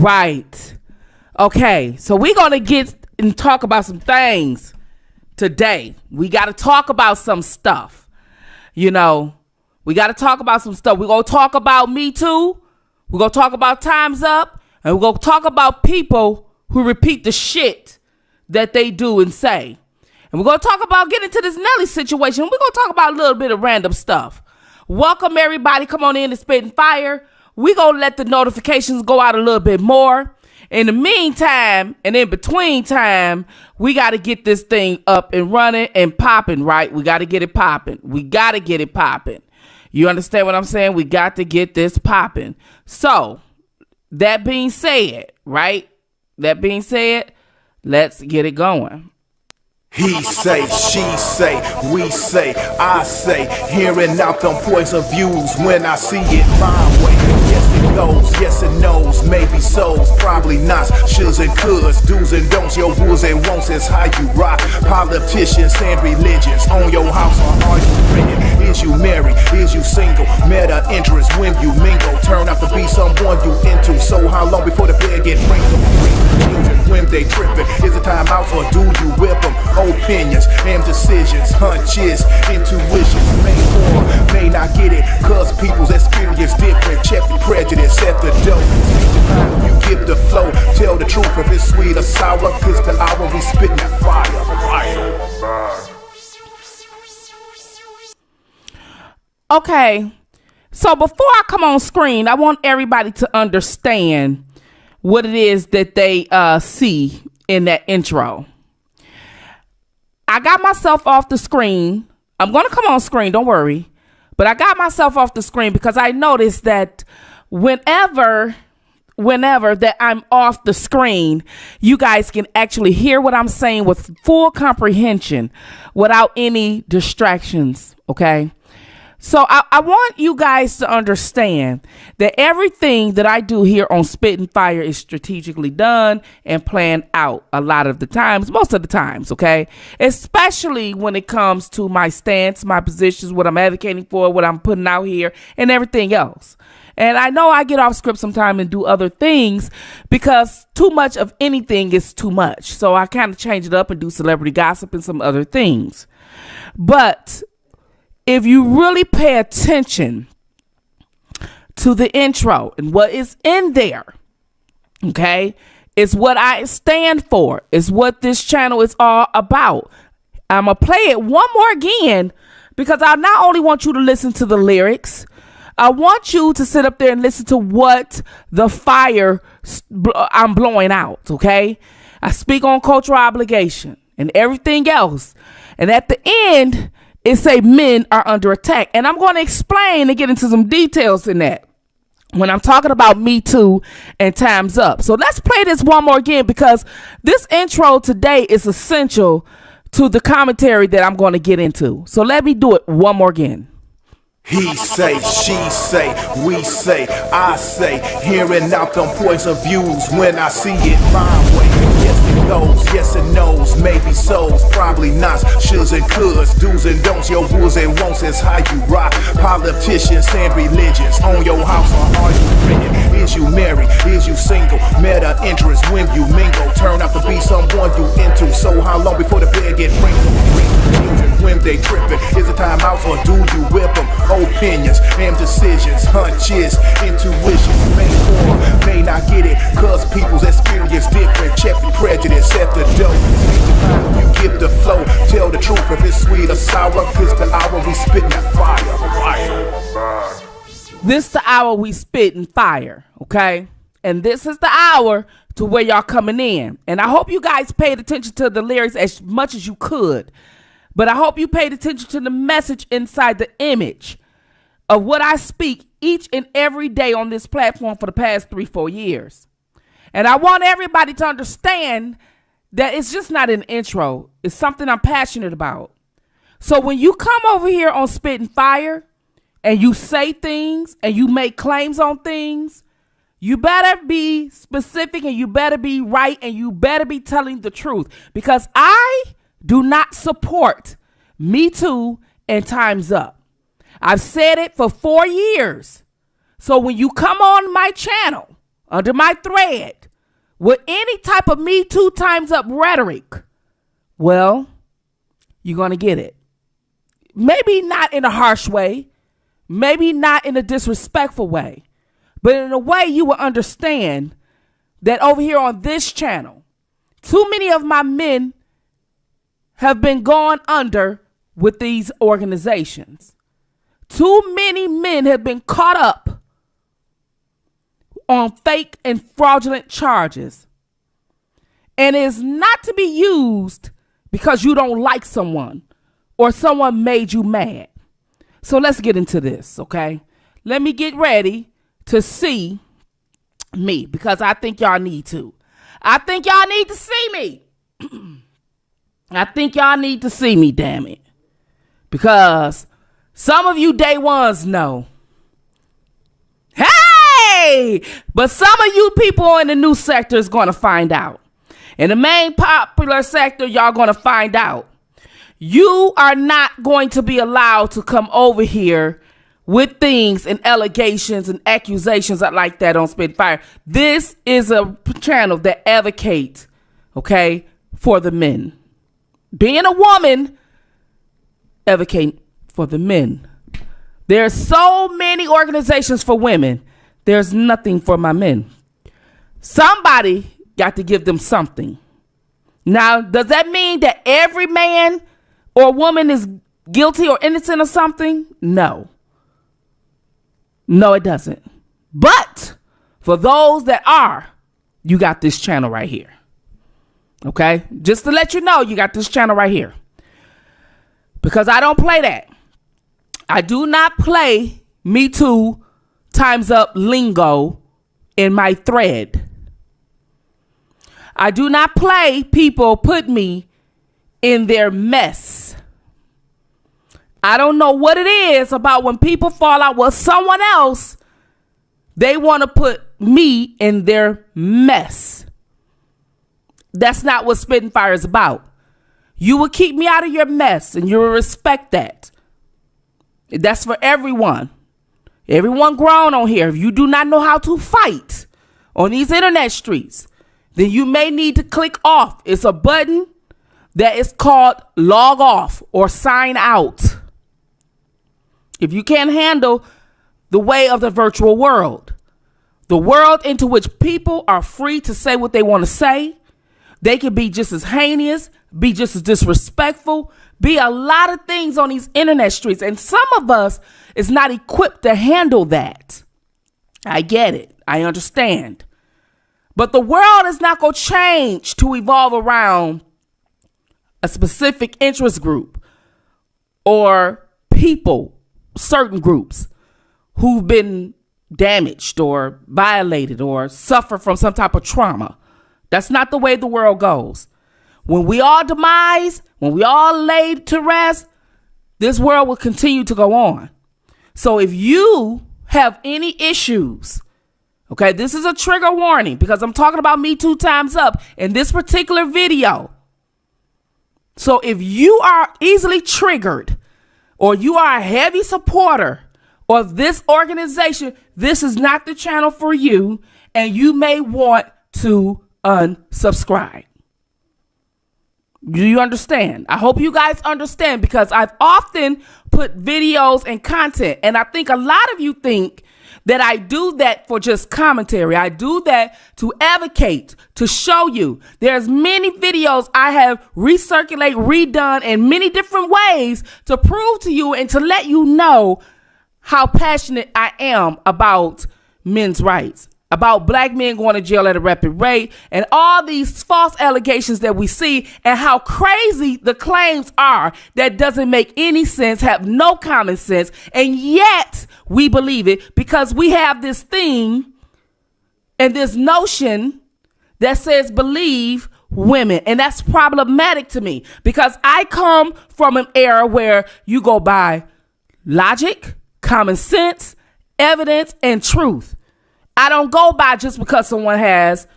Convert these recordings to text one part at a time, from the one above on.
right. Okay, so we're gonna get and talk about some things today. We gotta talk about some stuff. We gotta talk about some stuff. We're gonna talk about Metoo. We're gonna talk about Time's Up, and we're gonna talk about people who repeat the shit that they do and say. And we're gonna talk about getting to this Nelly situation. We're gonna talk about a little bit of random stuff. Welcome everybody. Come on in to Spittinfire. We're gonna let the notifications go out a little bit more. In the meantime, and in between time, we got to get this thing up and running and popping, right? We got to get it popping. You understand what I'm saying? We got to get this popping. So, that being said, right? Let's get it going. He say, she say, we say, I say, hearing out them points of views when I see it my way. Yes it goes, yes it knows, maybe so's, probably not, shoulds and coulds, do's and don'ts, your woulds and won'ts is how you rock. Politicians and religions on your house, or are you renting? Is you married? Is you single? Meta interest when you mingle, turn out to be someone you into. So how long before the bed get wrinkled? Children when they tripping, is it time out or do you whip them? Opinions and decisions, hunches, intuitions, may or may not get it, cause people's experience different. Check the prejudice at the door. Speak the line, you give the flow. Tell the truth if it's sweet or sour, cause the hour we spitting that fire. Okay, so before I come on screen, I want everybody to understand what it is that they see in that intro. I got myself off the screen. I'm going to come on screen, don't worry. But I got myself off the screen because I noticed that whenever that I'm off the screen, you guys can actually hear what I'm saying with full comprehension without any distractions, okay? So I want you guys to understand that everything that I do here on Spittinfire is strategically done and planned out a lot of the times, most of the times, okay? Especially when it comes to my stance, my positions, what I'm advocating for, what I'm putting out here, and everything else. And I know I get off script sometime and do other things because too much of anything is too much. So I kind of change it up and do celebrity gossip and some other things. But if you really pay attention to the intro and what is in there, okay, it's what I stand for. It's what this channel is all about. I'm going to play it one more again because I not only want you to listen to the lyrics, I want you to sit up there and listen to what the fire I'm blowing out, okay? I speak on cultural obligation and everything else. And at the end, it say men are under attack. And I'm going to explain and get into some details in that when I'm talking about Me Too and Time's Up. So let's play this one more again because this intro today is essential to the commentary that I'm going to get into. So let me do it one more again. He say, she say, we say, I say, hearing out them points of views when I see it my way. Yes it goes, yes it knows, maybe so's, probably not, shoulds and coulds, do's and don'ts, your woulds and won'ts is how you rock. Politicians and religions on your house, or are you renting? Is you married? Is you single? Meta interest when you mingle, turn out to be someone you into. So how long before the bed get wrinkled? Children when they tripping, is it time out or do you whip them? Opinions and decisions, hunches, intuitions, may or may not get it, cause people's experience different. Check the prejudice at the door. Speak the line, you give the flow. Tell the truth if it's sweet or sour, cause the hour we spitting that fire. This the hour we spitting fire, okay? And this is the hour to where y'all coming in. And I hope you guys paid attention to the lyrics as much as you could. But I hope you paid attention to the message inside the image of what I speak each and every day on this platform for the past 3-4 years. And I want everybody to understand that it's just not an intro. It's something I'm passionate about. So when you come over here on Spittinfire and you say things and you make claims on things, you better be specific and you better be right and you better be telling the truth, because I do not support Me Too and Time's Up. I've said it for 4 years. So when you come on my channel, under my thread, with any type of Me Too Time's Up rhetoric, well, you're going to get it. Maybe not in a harsh way, maybe not in a disrespectful way, but in a way you will understand that over here on this channel, too many of my men have been gone under with these organizations. Too many men have been caught up on fake and fraudulent charges. And it's not to be used because you don't like someone or someone made you mad. So let's get into this, okay? Let me get ready to see me because I think y'all need to. I think y'all need to see me. I think y'all need to see me, damn it. Because some of you day ones know. Hey! But some of you people in the new sector is going to find out. In the main popular sector, y'all going to find out. You are not going to be allowed to come over here with things and allegations and accusations like that on Spitfire. This is a channel that advocates, okay, for the men. Being a woman, advocate for the men. There's so many organizations for women. There's nothing for my men. Somebody got to give them something. Now, does that mean that every man or woman is guilty or innocent of something? No. No, it doesn't. But for those that are, you got this channel right here. Okay? Just to let you know, you got this channel right here. Because I don't play that. I do not play Me Too Time's Up lingo in my thread. I do not play people put me in their mess. I don't know what it is about when people fall out with someone else, they want to put me in their mess. That's not what Spittinfire is about. You will keep me out of your mess and you will respect that. That's for everyone. Everyone grown on here. If you do not know how to fight on these internet streets, then you may need to click off. It's a button that is called log off or sign out. If you can't handle the way of the virtual world, the world into which people are free to say what they want to say, they can be just as heinous, be just as disrespectful, be a lot of things on these internet streets. And some of us is not equipped to handle that. I get it. I understand. But the world is not going to change to evolve around a specific interest group or people, certain groups who've been damaged or violated or suffer from some type of trauma. That's not the way the world goes. When we all demise, when we all laid to rest, this world will continue to go on. So if you have any issues, okay, this is a trigger warning because I'm talking about Me Too Time's Up in this particular video. So if you are easily triggered or you are a heavy supporter of this organization, this is not the channel for you and you may want to unsubscribe. Do you understand? I hope you guys understand because I've often put videos and content and I think a lot of you think that I do that for just commentary. I do that to advocate, to show you. There's many videos I have recirculate, redone in many different ways to prove to you and to let you know how passionate I am about men's rights, about black men going to jail at a rapid rate, and all these false allegations that we see and how crazy the claims are that doesn't make any sense, have no common sense, and yet we believe it because we have this thing and this notion that says believe women, and that's problematic to me because I come from an era where you go by logic, common sense, evidence, and truth. I don't go by just because someone has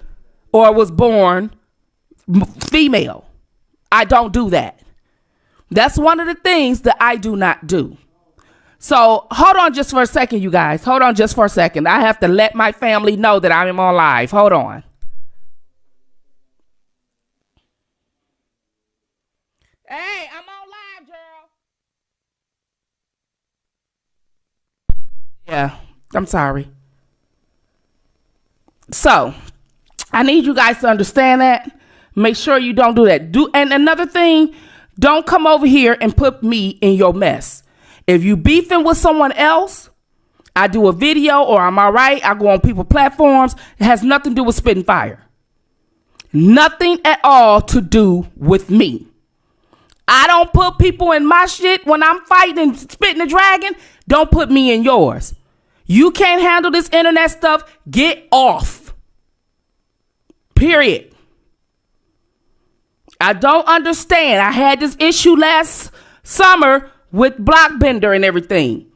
or was born female. I don't do that. That's one of the things that I do not do. So hold on just for a second, you guys. Hold on just for a second. I have to let my family know that I am on live. Hold on. Hey, I'm on live, girl. Yeah, I'm sorry. So I need you guys to understand that. Make sure you don't do that. And another thing, don't come over here and put me in your mess. If you beefing with someone else, I do a video or I'm all right. I go on people's platforms. It has nothing to do with Spittin' Fire. Nothing at all to do with me. I don't put people in my shit when I'm fighting and spitting the dragon. Don't put me in yours. You can't handle this internet stuff. Get off. Period. I don't understand. I had this issue last summer with Blockbender and everything.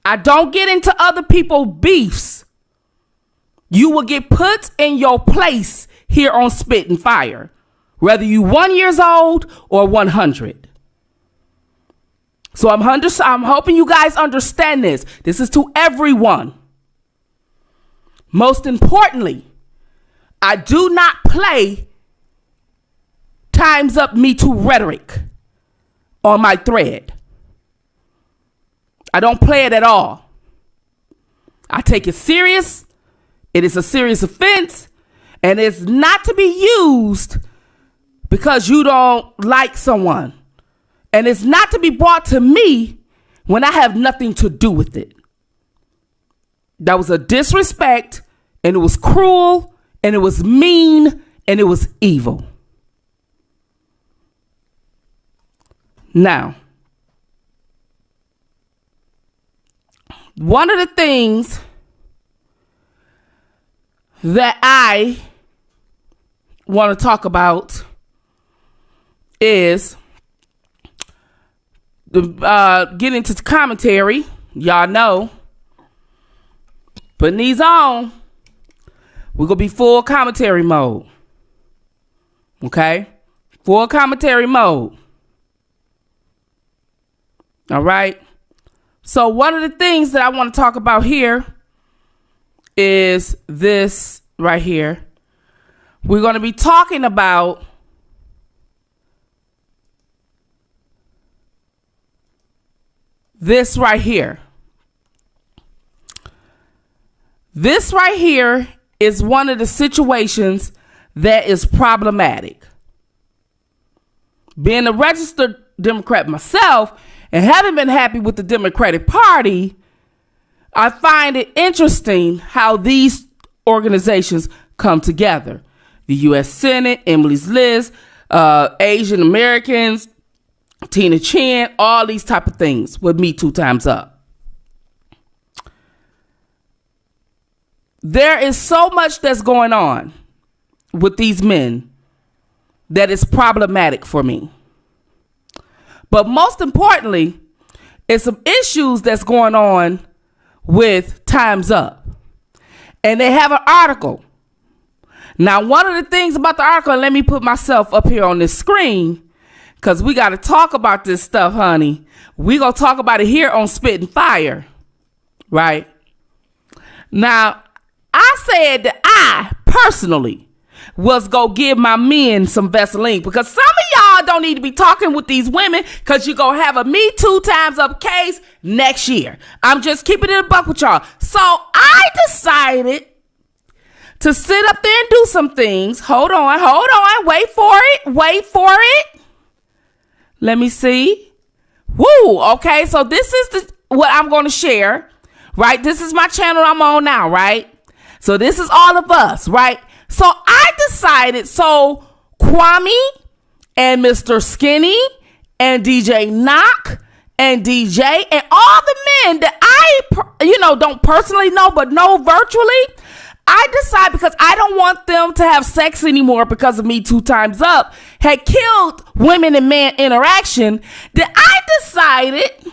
I don't get into other people's beefs. You will get put in your place here on Spittin' Fire, whether you 1 year old or 100. So I'm hoping you guys understand this. This is to everyone. Most importantly, I do not play Time's Up Metoo rhetoric on my thread. I don't play it at all. I take it serious. It is a serious offense, and it's not to be used because you don't like someone. And it's not to be brought to me when I have nothing to do with it. That was a disrespect, and it was cruel, and it was mean, and it was evil. Now, one of the things that I want to talk about is get into the commentary. Y'all know, putting these on, we're gonna be full commentary mode. Okay, full commentary mode. All right. So one of the things that I want to talk about here is this right here. We're going to be talking about this right here. This right here is one of the situations that is problematic. Being a registered Democrat myself and having been happy with the Democratic Party, I find it interesting how these organizations come together. The U.S. Senate, Emily's List, Asian Americans, Tina Chin, all these type of things with Me Too Time's Up. There is so much that's going on with these men that is problematic for me. But most importantly, it's some issues that's going on with Time's Up. And they have an article. Now, one of the things about the article, let me put myself up here on this screen, because we got to talk about this stuff, honey. We going to talk about it here on Spittin' Fire. Right? Now, I said that I personally was go give my men some Vaseline, because some of y'all don't need to be talking with these women because you're going to have a Me Too Time's Up case next year. I'm just keeping it a buck with y'all. So I decided to sit up there and do some things. Hold on. Wait for it. Let me see. Woo. Okay. So this is what I'm going to share, right? This is my channel I'm on now, right? So this is all of us, right? So I decided, so Kwame and Mr. Skinny and DJ Knock and DJ and all the men that I, don't personally know, but know virtually, I decided, because I don't want them to have sex anymore because of Me Too Time's Up had killed women and man interaction, that I decided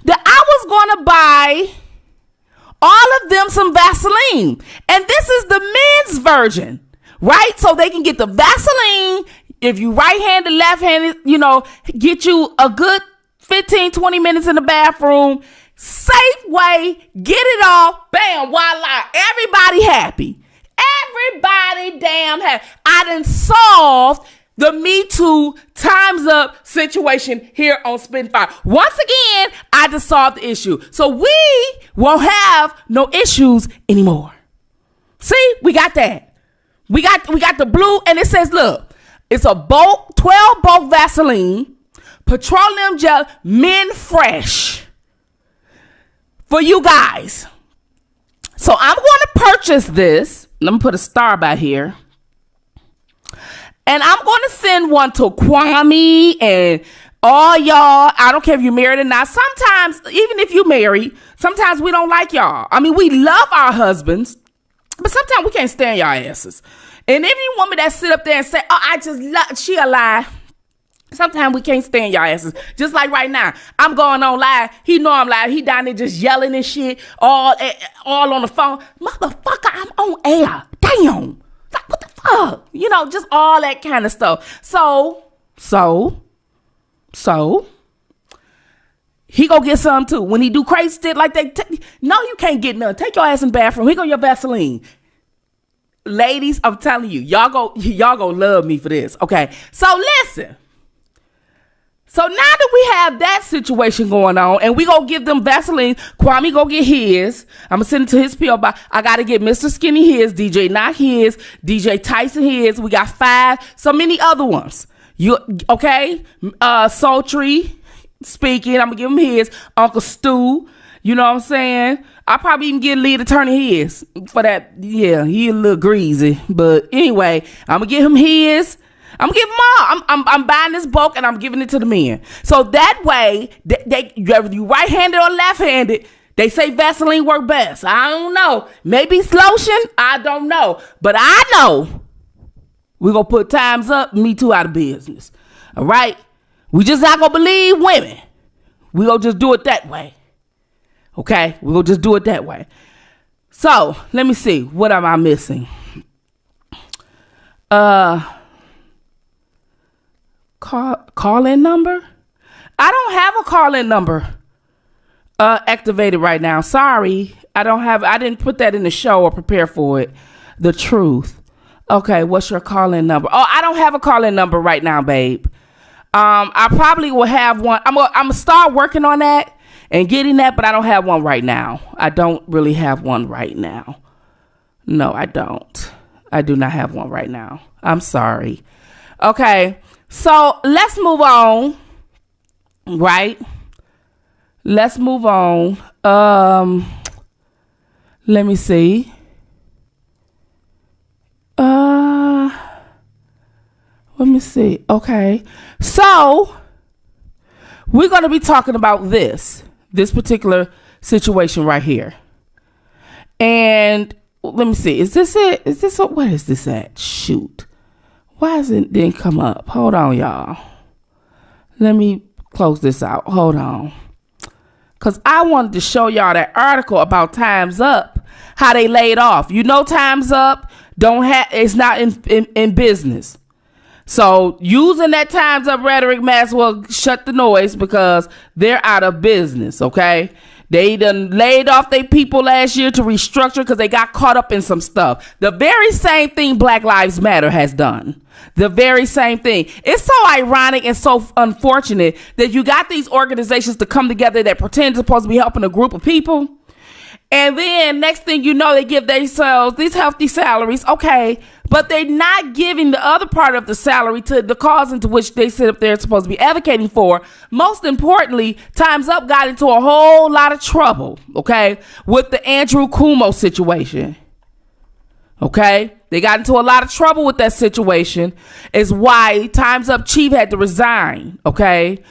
that I was going to buy all of them some Vaseline. And this is the men's version, right? So they can get the Vaseline. If you right-handed, left-handed, get you a good 15, 20 minutes in the bathroom, safe way, get it off, bam, voila, everybody happy. Everybody damn happy. I done solved the Me Too Time's Up situation here on Spittinfire. Once again, I just solved the issue. So we won't have no issues anymore. See, we got that. We got the blue, and it says, look, it's a 12 bulk Vaseline, petroleum gel, men fresh for you guys. So I'm going to purchase this. Let me put a star by here. And I'm going to send one to Kwame and all y'all. I don't care if you're married or not. Sometimes, even if you're married, sometimes we don't like y'all. I mean, we love our husbands, but sometimes we can't stand y'all asses. And every woman that sit up there and say, oh, I just love, she a lie. Sometimes we can't stand y'all asses. Just like right now, I'm going on live. He know I'm live. He down there just yelling and shit, all on the phone. Motherfucker, I'm on air. Damn. Like, what the fuck? You know, just all that kind of stuff. So, he go get some too. When he do crazy shit like that, no, you can't get none. Take your ass in the bathroom. Here go your Vaseline. Ladies, I'm telling you, y'all go love me for this. Okay, so listen. So now that we have that situation going on, and we gonna give them Vaseline, Kwame go get his. I'm gonna send it to his PO box. I gotta get Mr. Skinny his, DJ Knock his, DJ Tyson his. We got 5, so many other ones. You okay? Sultry speaking. I'm gonna give him his. Uncle Stu. You know what I'm saying? I'll probably even get lead attorney his for that. Yeah, he a little greasy, but anyway, I'm gonna give him his. I'm gonna give them all. I'm buying this bulk and I'm giving it to the men. So that way, they whether you right-handed or left-handed, they say Vaseline work best. I don't know. Maybe it's lotion. I don't know. But I know we're gonna put Time's Up, Me Too out of business. All right? We just not gonna believe women. We gonna just do it that way. Okay? We gonna just do it that way. So let me see. What am I missing? Call-in number? I don't have a call-in number activated right now. Sorry. I didn't put that in the show or prepare for it. The truth. Okay, what's your call-in number? Oh, I don't have a call-in number right now, babe. I probably will have one. I'm gonna start working on that and getting that, but I don't have one right now. I don't really have one right now. No, I don't. I do not have one right now. I'm sorry. Okay. So let's move on, right? Let's move on. Let me see. Let me see. Okay. So we're going to be talking about this particular situation right here. And let me see. Is this it? What is this at? Shoot. Why is it didn't come up? Hold on, y'all. Let me close this out. Hold on. Because I wanted to show y'all that article about Time's Up, how they laid off. You know Time's Up it's not in business. So using that Time's Up rhetoric might as well shut the noise because they're out of business, okay? They done laid off their people last year to restructure because they got caught up in some stuff. The very same thing Black Lives Matter has done. The very same thing. It's so ironic and so unfortunate that you got these organizations to come together that pretend to supposed to be helping a group of people. And then next thing you know, they give themselves these hefty salaries. Okay. But they're not giving the other part of the salary to the cause into which they sit up there supposed to be advocating for. Most importantly, Time's Up got into a whole lot of trouble, okay, with the Andrew Cuomo situation. Okay, they got into a lot of trouble with that situation. Is why Time's Up chief had to resign, okay,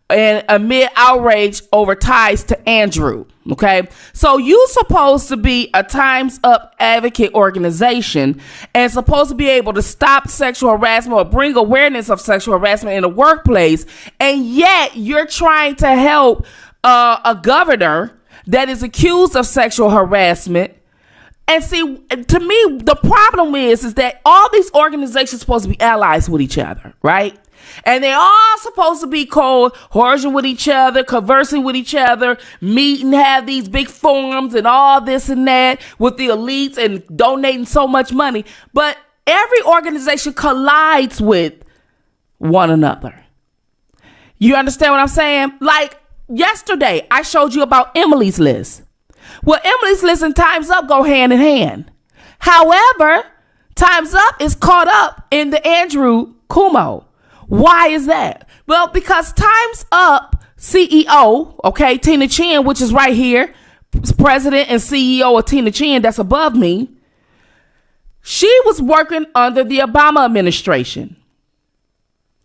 and amid outrage over ties to Andrew. Okay, so you supposed to be a Time's Up advocate organization and supposed to be able to stop sexual harassment or bring awareness of sexual harassment in the workplace, and yet you're trying to help a governor that is accused of sexual harassment. And see, to me, the problem is that all these organizations are supposed to be allies with each other, right? And they all supposed to be coercion with each other, conversing with each other, meet and have these big forums and all this and that with the elites and donating so much money. But every organization collides with one another. You understand what I'm saying? Like yesterday, I showed you about Emily's List. Well, Emily's List and Time's Up go hand in hand. However, Time's Up is caught up in the Andrew Cuomo. Why is that? Well, because Time's Up CEO, okay, Tina Chin, which is right here, president and CEO of Tina Chin, that's above me, she was working under the Obama administration.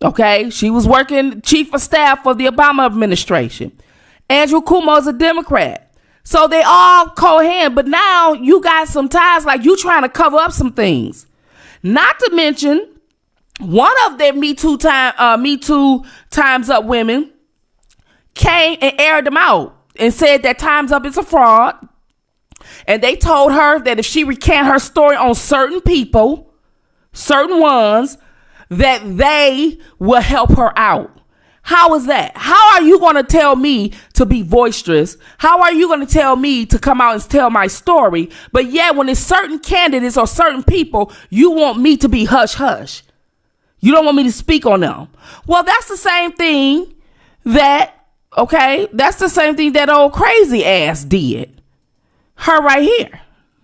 Okay, she was working chief of staff for the Obama administration. Andrew Cuomo is a Democrat. So they all co-hand, but now you got some ties, like you trying to cover up some things. Not to mention, one of their Metoo Time's Up women came and aired them out and said that Time's Up is a fraud. And they told her that if she recant her story on certain people, certain ones, that they will help her out. How is that? How are you going to tell me to be boisterous? How are you going to tell me to come out and tell my story? But yet when it's certain candidates or certain people, you want me to be hush hush. You don't want me to speak on them. Well, that's the same thing that old crazy ass did. Her right here,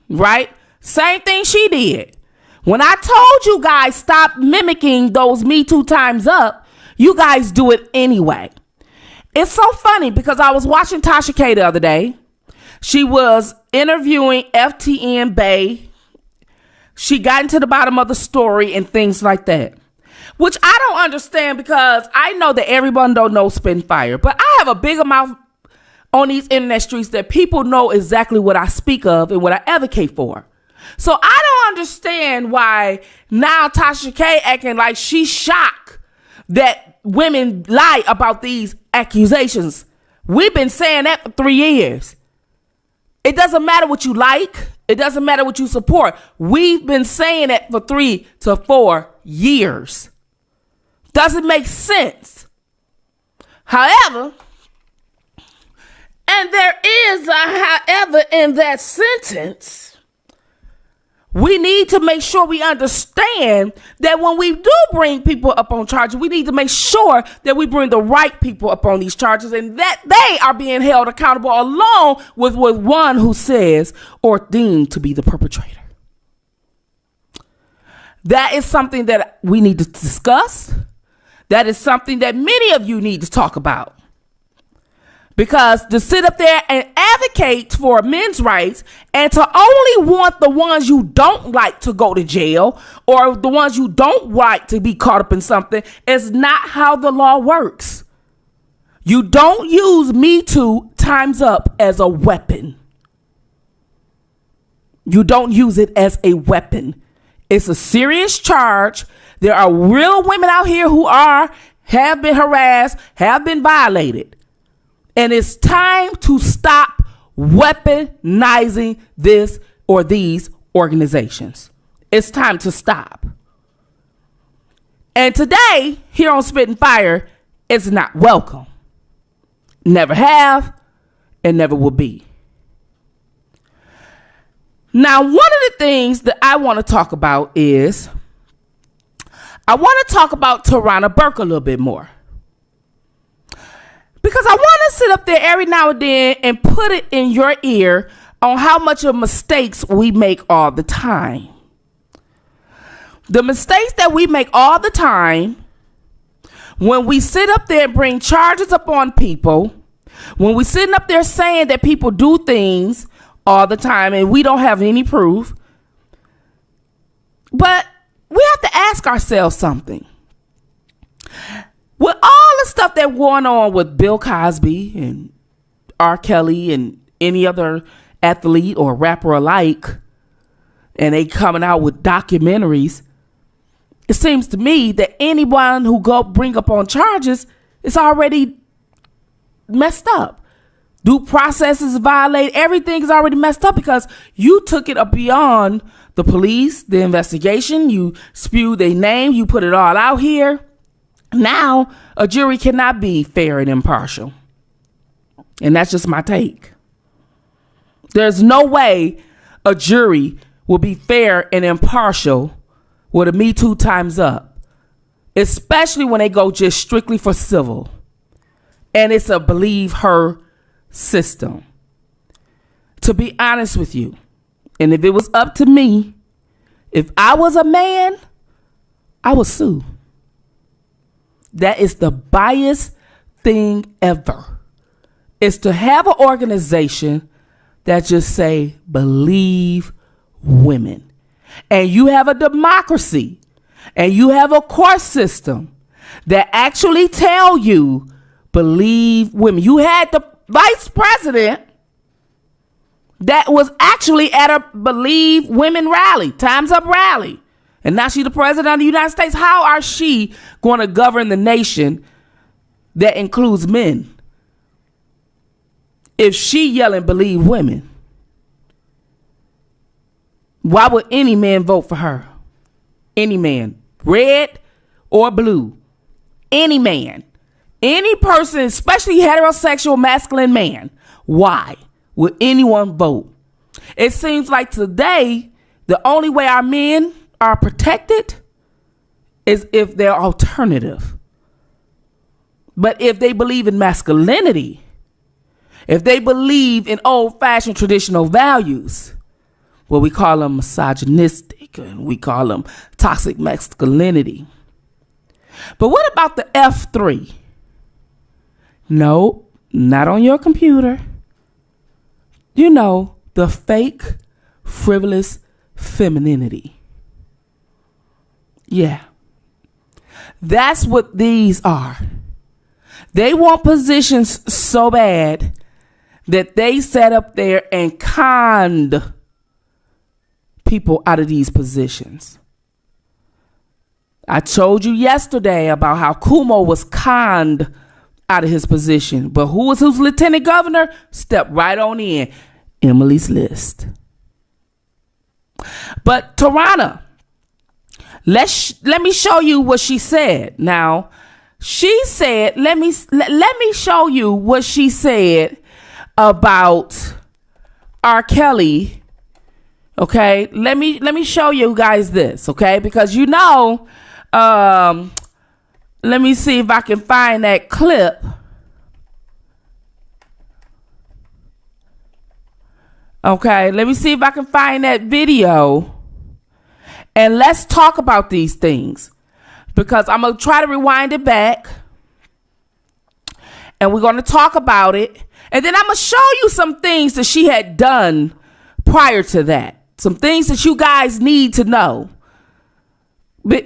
right? Same thing she did. When I told you guys stop mimicking those Me Too Time's Up, you guys do it anyway. It's so funny because I was watching Tasha K the other day. She was interviewing FTN Bay. She got into the bottom of the story and things like that, which I don't understand because I know that everyone don't know Spittinfire, but I have a bigger mouth on these internet streets that people know exactly what I speak of and what I advocate for. So I don't understand why now Tasha K acting like she's shocked that women lie about these accusations. We've been saying that for 3 years. It doesn't matter what you like. It doesn't matter what you support. We've been saying it for 3 to 4 years. Doesn't make sense. However, and there is a however in that sentence, we need to make sure we understand that when we do bring people up on charges, we need to make sure that we bring the right people up on these charges and that they are being held accountable along with one who says or deemed to be the perpetrator. That is something that we need to discuss. That is something that many of you need to talk about. Because to sit up there and advocate for men's rights and to only want the ones you don't like to go to jail or the ones you don't like to be caught up in something is not how the law works. You don't use Me Too Time's Up as a weapon. You don't use it as a weapon. It's a serious charge. There are real women out here who have been harassed, have been violated. And it's time to stop weaponizing this or these organizations. It's time to stop. And today, here on Spittinfire, it's not welcome. Never have and never will be. Now, one of the things that I want to talk about is I want to talk about Tarana Burke a little bit more. Because I want to sit up there every now and then and put it in your ear on how much of mistakes we make all the time. The mistakes that we make all the time when we sit up there and bring charges upon people, when we sitting up there saying that people do things all the time and we don't have any proof. But we have to ask ourselves something. With all the stuff that's going on with Bill Cosby and R. Kelly and any other athlete or rapper alike, and they coming out with documentaries, it seems to me that anyone who go bring up on charges is already messed up. Due process is violated. Everything is already messed up because you took it up beyond the police, the investigation. You spewed their name. You put it all out here. Now, a jury cannot be fair and impartial. And that's just my take. There's no way a jury will be fair and impartial with a Me Too Time's Up, especially when they go just strictly for civil. And it's a believe her system. To be honest with you, and if it was up to me, if I was a man, I would sue. That is the biased thing ever. Is to have an organization that just say, believe women. And you have a democracy and you have a court system that actually tell you, believe women. You had the vice president that was actually at a Believe Women rally, Time's Up rally. And now she's the president of the United States. How are she going to govern the nation that includes men if she yelling believe women? Why would any man vote for her? Any man, red or blue, any man, any person, especially heterosexual masculine man. Why would anyone vote? It seems like today, the only way our men are protected is if they're alternative. But if they believe in masculinity, if they believe in old-fashioned traditional values, well, we call them misogynistic and we call them toxic masculinity. But what about the F3? No, not on your computer. You know, the fake, frivolous femininity. Yeah. That's what these are. They want positions so bad that they sat up there and conned people out of these positions. I told you yesterday about how Kumo was conned out of his position. But who was his lieutenant governor? Stepped right on in. Emily's List. But Tarana, let me show you what she said. Now, she said, let me show you what she said about R. Kelly. Okay, let me show you guys this, okay? Because you know, let me see if I can find that clip. Okay, let me see if I can find that video. And let's talk about these things. Because I'm going to try to rewind it back. And we're going to talk about it. And then I'm going to show you some things that she had done prior to that. Some things that you guys need to know.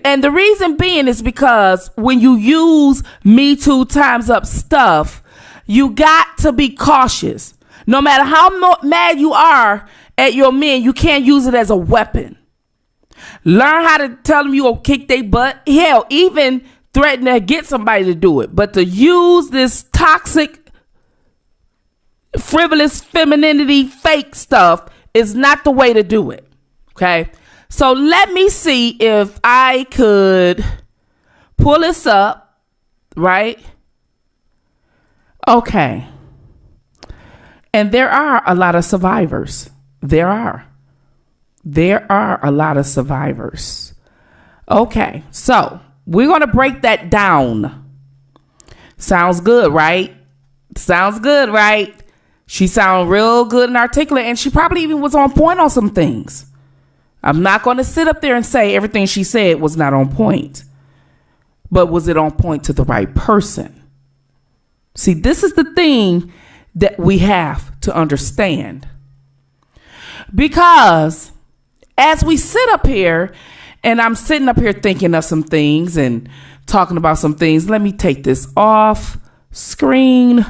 And the reason being is because when you use Me Too Time's Up stuff, you got to be cautious. No matter how mad you are at your men, you can't use it as a weapon. Learn how to tell them you gonna kick their butt. Hell, even threaten to get somebody to do it. But to use this toxic, frivolous femininity fake stuff is not the way to do it. Okay? So let me see if I could pull this up, right? Okay. And there are a lot of survivors. There are a lot of survivors. Okay, so we're going to break that down. Sounds good, right? Sounds good, right? She sounds real good and articulate, and she probably even was on point on some things. I'm not going to sit up there and say everything she said was not on point. But was it on point to the right person? See, this is the thing that we have to understand. Because as we sit up here, and I'm sitting up here thinking of some things and talking about some things. Let me take this off screen.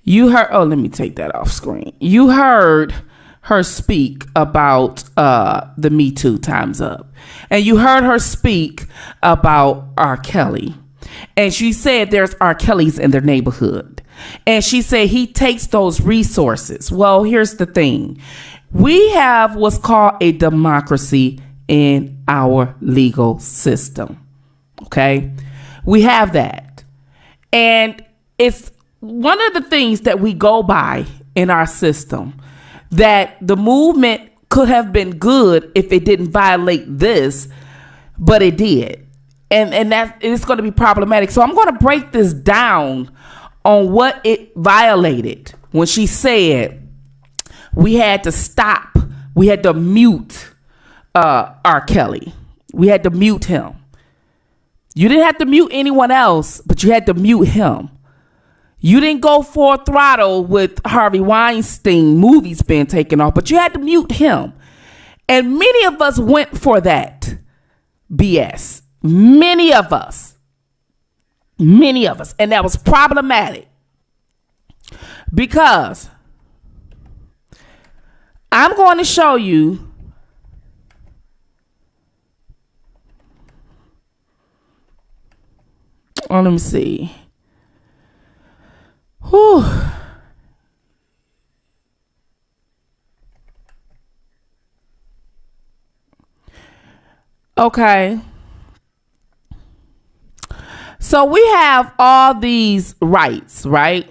Let me take that off screen. You heard her speak about the Me Too Time's Up. And you heard her speak about R. Kelly. And she said there's R. Kellys in their neighborhood. And she said he takes those resources. Well, here's the thing. We have what's called a democracy in our legal system. Okay. We have that. And it's one of the things that we go by in our system, that the movement could have been good if it didn't violate this, but it did. And that it's going to be problematic. So I'm going to break this down on what it violated when she said we had to stop. We had to mute R. Kelly. We had to mute him. You didn't have to mute anyone else, but you had to mute him. You didn't go full throttle with Harvey Weinstein movies being taken off, but you had to mute him. And many of us went for that BS. Many of us. And that was problematic. Because I'm going to show you let me see. Whew. Okay. So we have all these rights, right?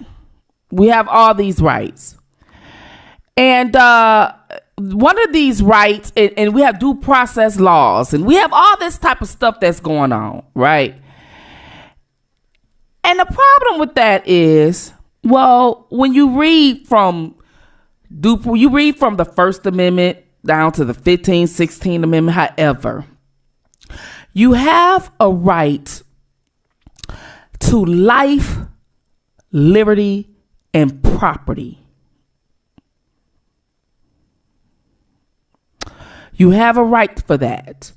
We have all these rights. And one of these rights, and we have due process laws, and we have all this type of stuff that's going on, right? And the problem with that is, well, when you read from the First Amendment down to the 15th, 16th Amendment, however, you have a right to life, liberty, and property. You have a right for that.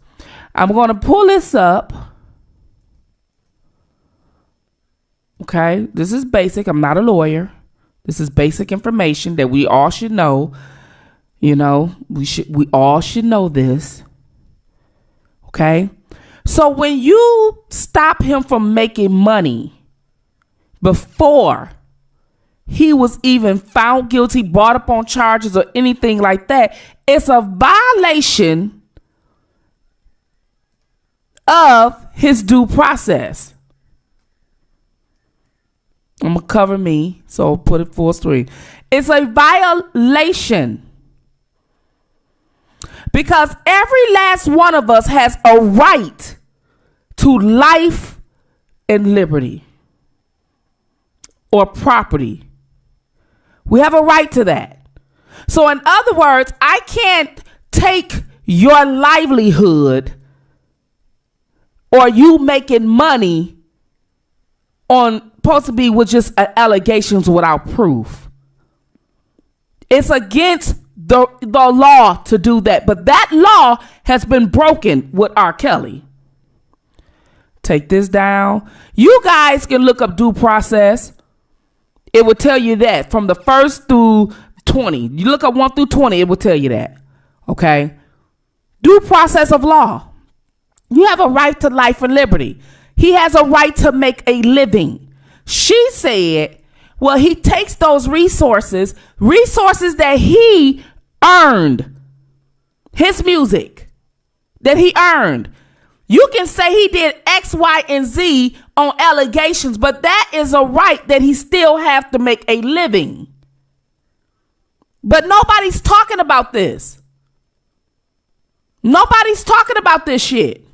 I'm going to pull this up. Okay, this is basic. I'm not a lawyer. This is basic information that we all should know. You know, we all should know this. Okay. So when you stop him from making money before he was even found guilty, brought up on charges or anything like that, it's a violation of his due process. I'm going to cover me, so I'll put it full screen. It's a violation. Because every last one of us has a right to life and liberty or property. We have a right to that. So in other words, I can't take your livelihood or you making money on supposed to be with just allegations without proof. It's against the law to do that. But that law has been broken with R. Kelly. Take this down. You guys can look up due process. It will tell you that from the 1st through 20. You look up 1 through 20, it will tell you that. Okay? Due process of law. You have a right to life and liberty. He has a right to make a living. She said, well, he takes those resources that he earned, his music that he earned. You can say he did X, Y, and Z on allegations, but that is a right that he still has to make a living. But nobody's talking about this. Nobody's talking about this shit.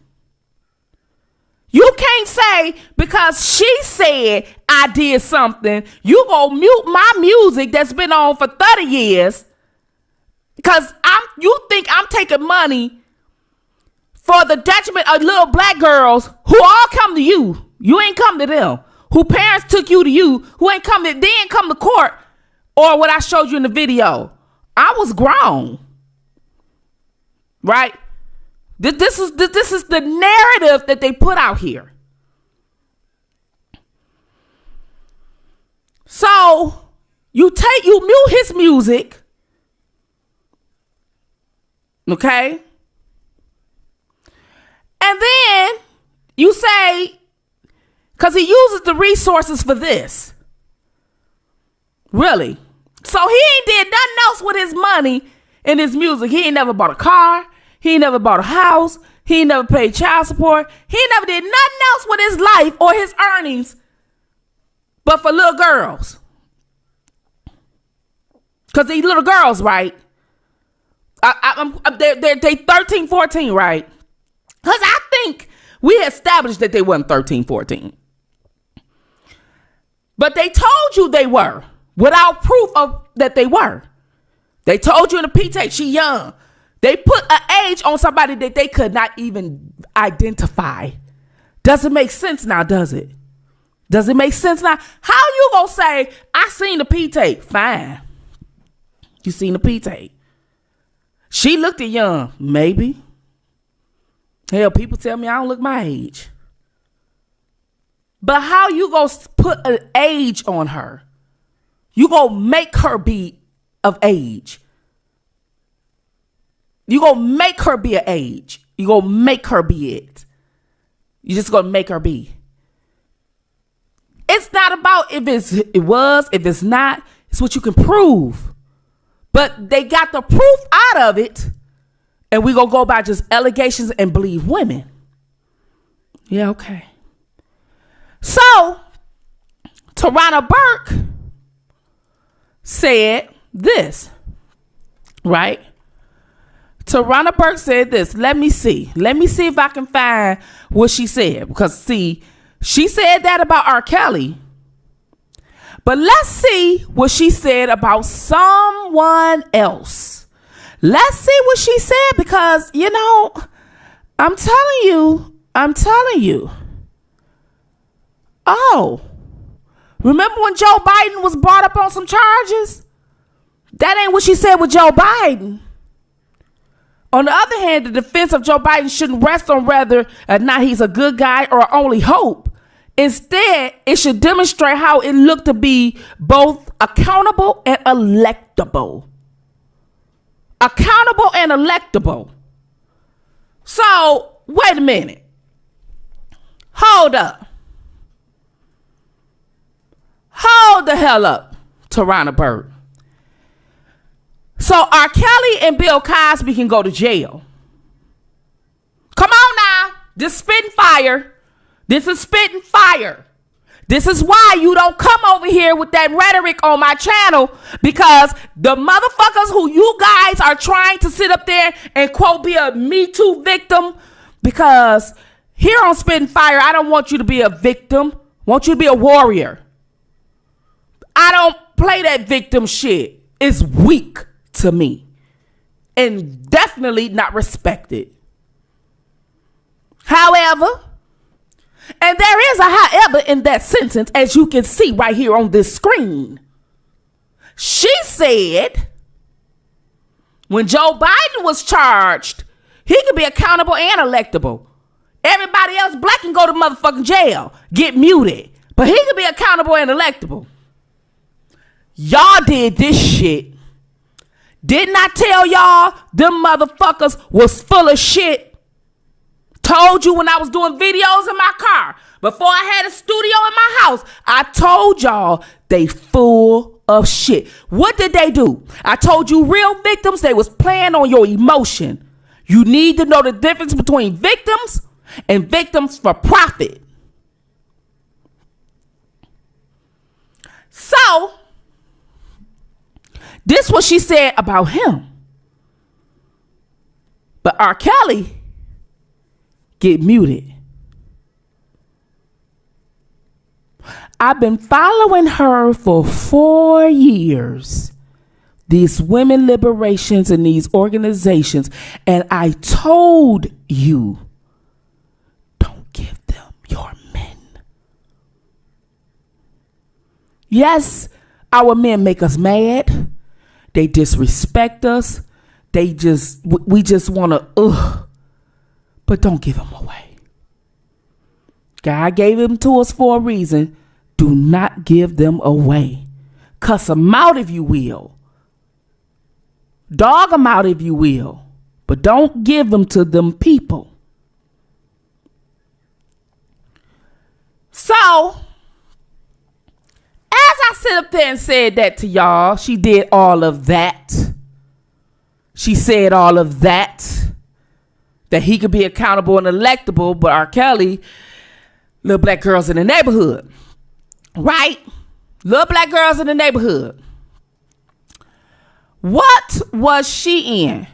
You can't say because she said I did something, you go mute my music that's been on for 30 years because you think I'm taking money for the detriment of little black girls who all come to you. You ain't come to them. Who parents took you to you, who ain't come to, they ain't come to court. Or what I showed you in the video. I was grown. Right? This is the narrative that they put out here. So you mute his music, okay? And then you say, because he uses the resources for this. Really? So he ain't did nothing else with his money and his music. He ain't never bought a car. He ain't never bought a house. He ain't never paid child support. He never did nothing else with his life or his earnings but for little girls. Because these little girls, right? They 13, 14, right? Because I think we established that they wasn't 13, 14. But they told you they were without proof of that they were. They told you in the P-tape, she young. They put an age on somebody that they could not even identify. Doesn't make sense now, does it? Does it make sense now? How you gonna say, I seen the P-tape? Fine. You seen the P-tape. She looked at young. Maybe. Hell, people tell me I don't look my age. But how you gonna put an age on her? You gonna make her be of age. You gonna make her be an age. You gonna make her be it. You just gonna make her be. It's not about if if it's not. It's what you can prove. But they got the proof out of it, and we gonna go by just allegations and believe women. Yeah, okay. So, Tarana Burke said this, right? Tarana Burke said this. Let me see if I can find what she said. Because, see, she said that about R. Kelly. But let's see what she said about someone else. Let's see what she said because, you know, I'm telling you. Oh, remember when Joe Biden was brought up on some charges? That ain't what she said with Joe Biden. On the other hand, the defense of Joe Biden shouldn't rest on whether or not he's a good guy or only hope. Instead, it should demonstrate how it looked to be both accountable and electable. Accountable and electable. So, wait a minute. Hold up. Hold the hell up, Tarana Burke. So R. Kelly and Bill Cosby can go to jail. Come on now. This spitting fire. This is spitting fire. This is why you don't come over here with that rhetoric on my channel, because the motherfuckers who you guys are trying to sit up there and quote be a Me Too victim, because here on Spittin' Fire, I don't want you to be a victim. I want you to be a warrior. I don't play that victim shit. It's weak to me and definitely not respected. However, and there is a however in that sentence, as you can see right here on this screen. She said when Joe Biden was charged, he could be accountable and electable. Everybody else black can go to motherfucking jail, get muted, but he could be accountable and electable. Y'all did this shit. Didn't I tell y'all them motherfuckers was full of shit? Told you when I was doing videos in my car, before I had a studio in my house, I told y'all they full of shit. What did they do? I told you real victims, they was playing on your emotion. You need to know the difference between victims and victims for profit. So, this is what she said about him. But R. Kelly get muted. I've been following her for 4 years. These women liberations and these organizations. And I told you, don't give them your men. Yes, our men make us mad. They disrespect us. We just want to, but don't give them away. God gave them to us for a reason. Do not give them away. Cuss them out if you will. Dog them out if you will. But don't give them to them people. So, as I sit up there and said that to y'all, she did all of that. She said all of that. that he could be accountable and electable, but R. Kelly, little black girls in the neighborhood, right? Little black girls in the neighborhood. What was she in?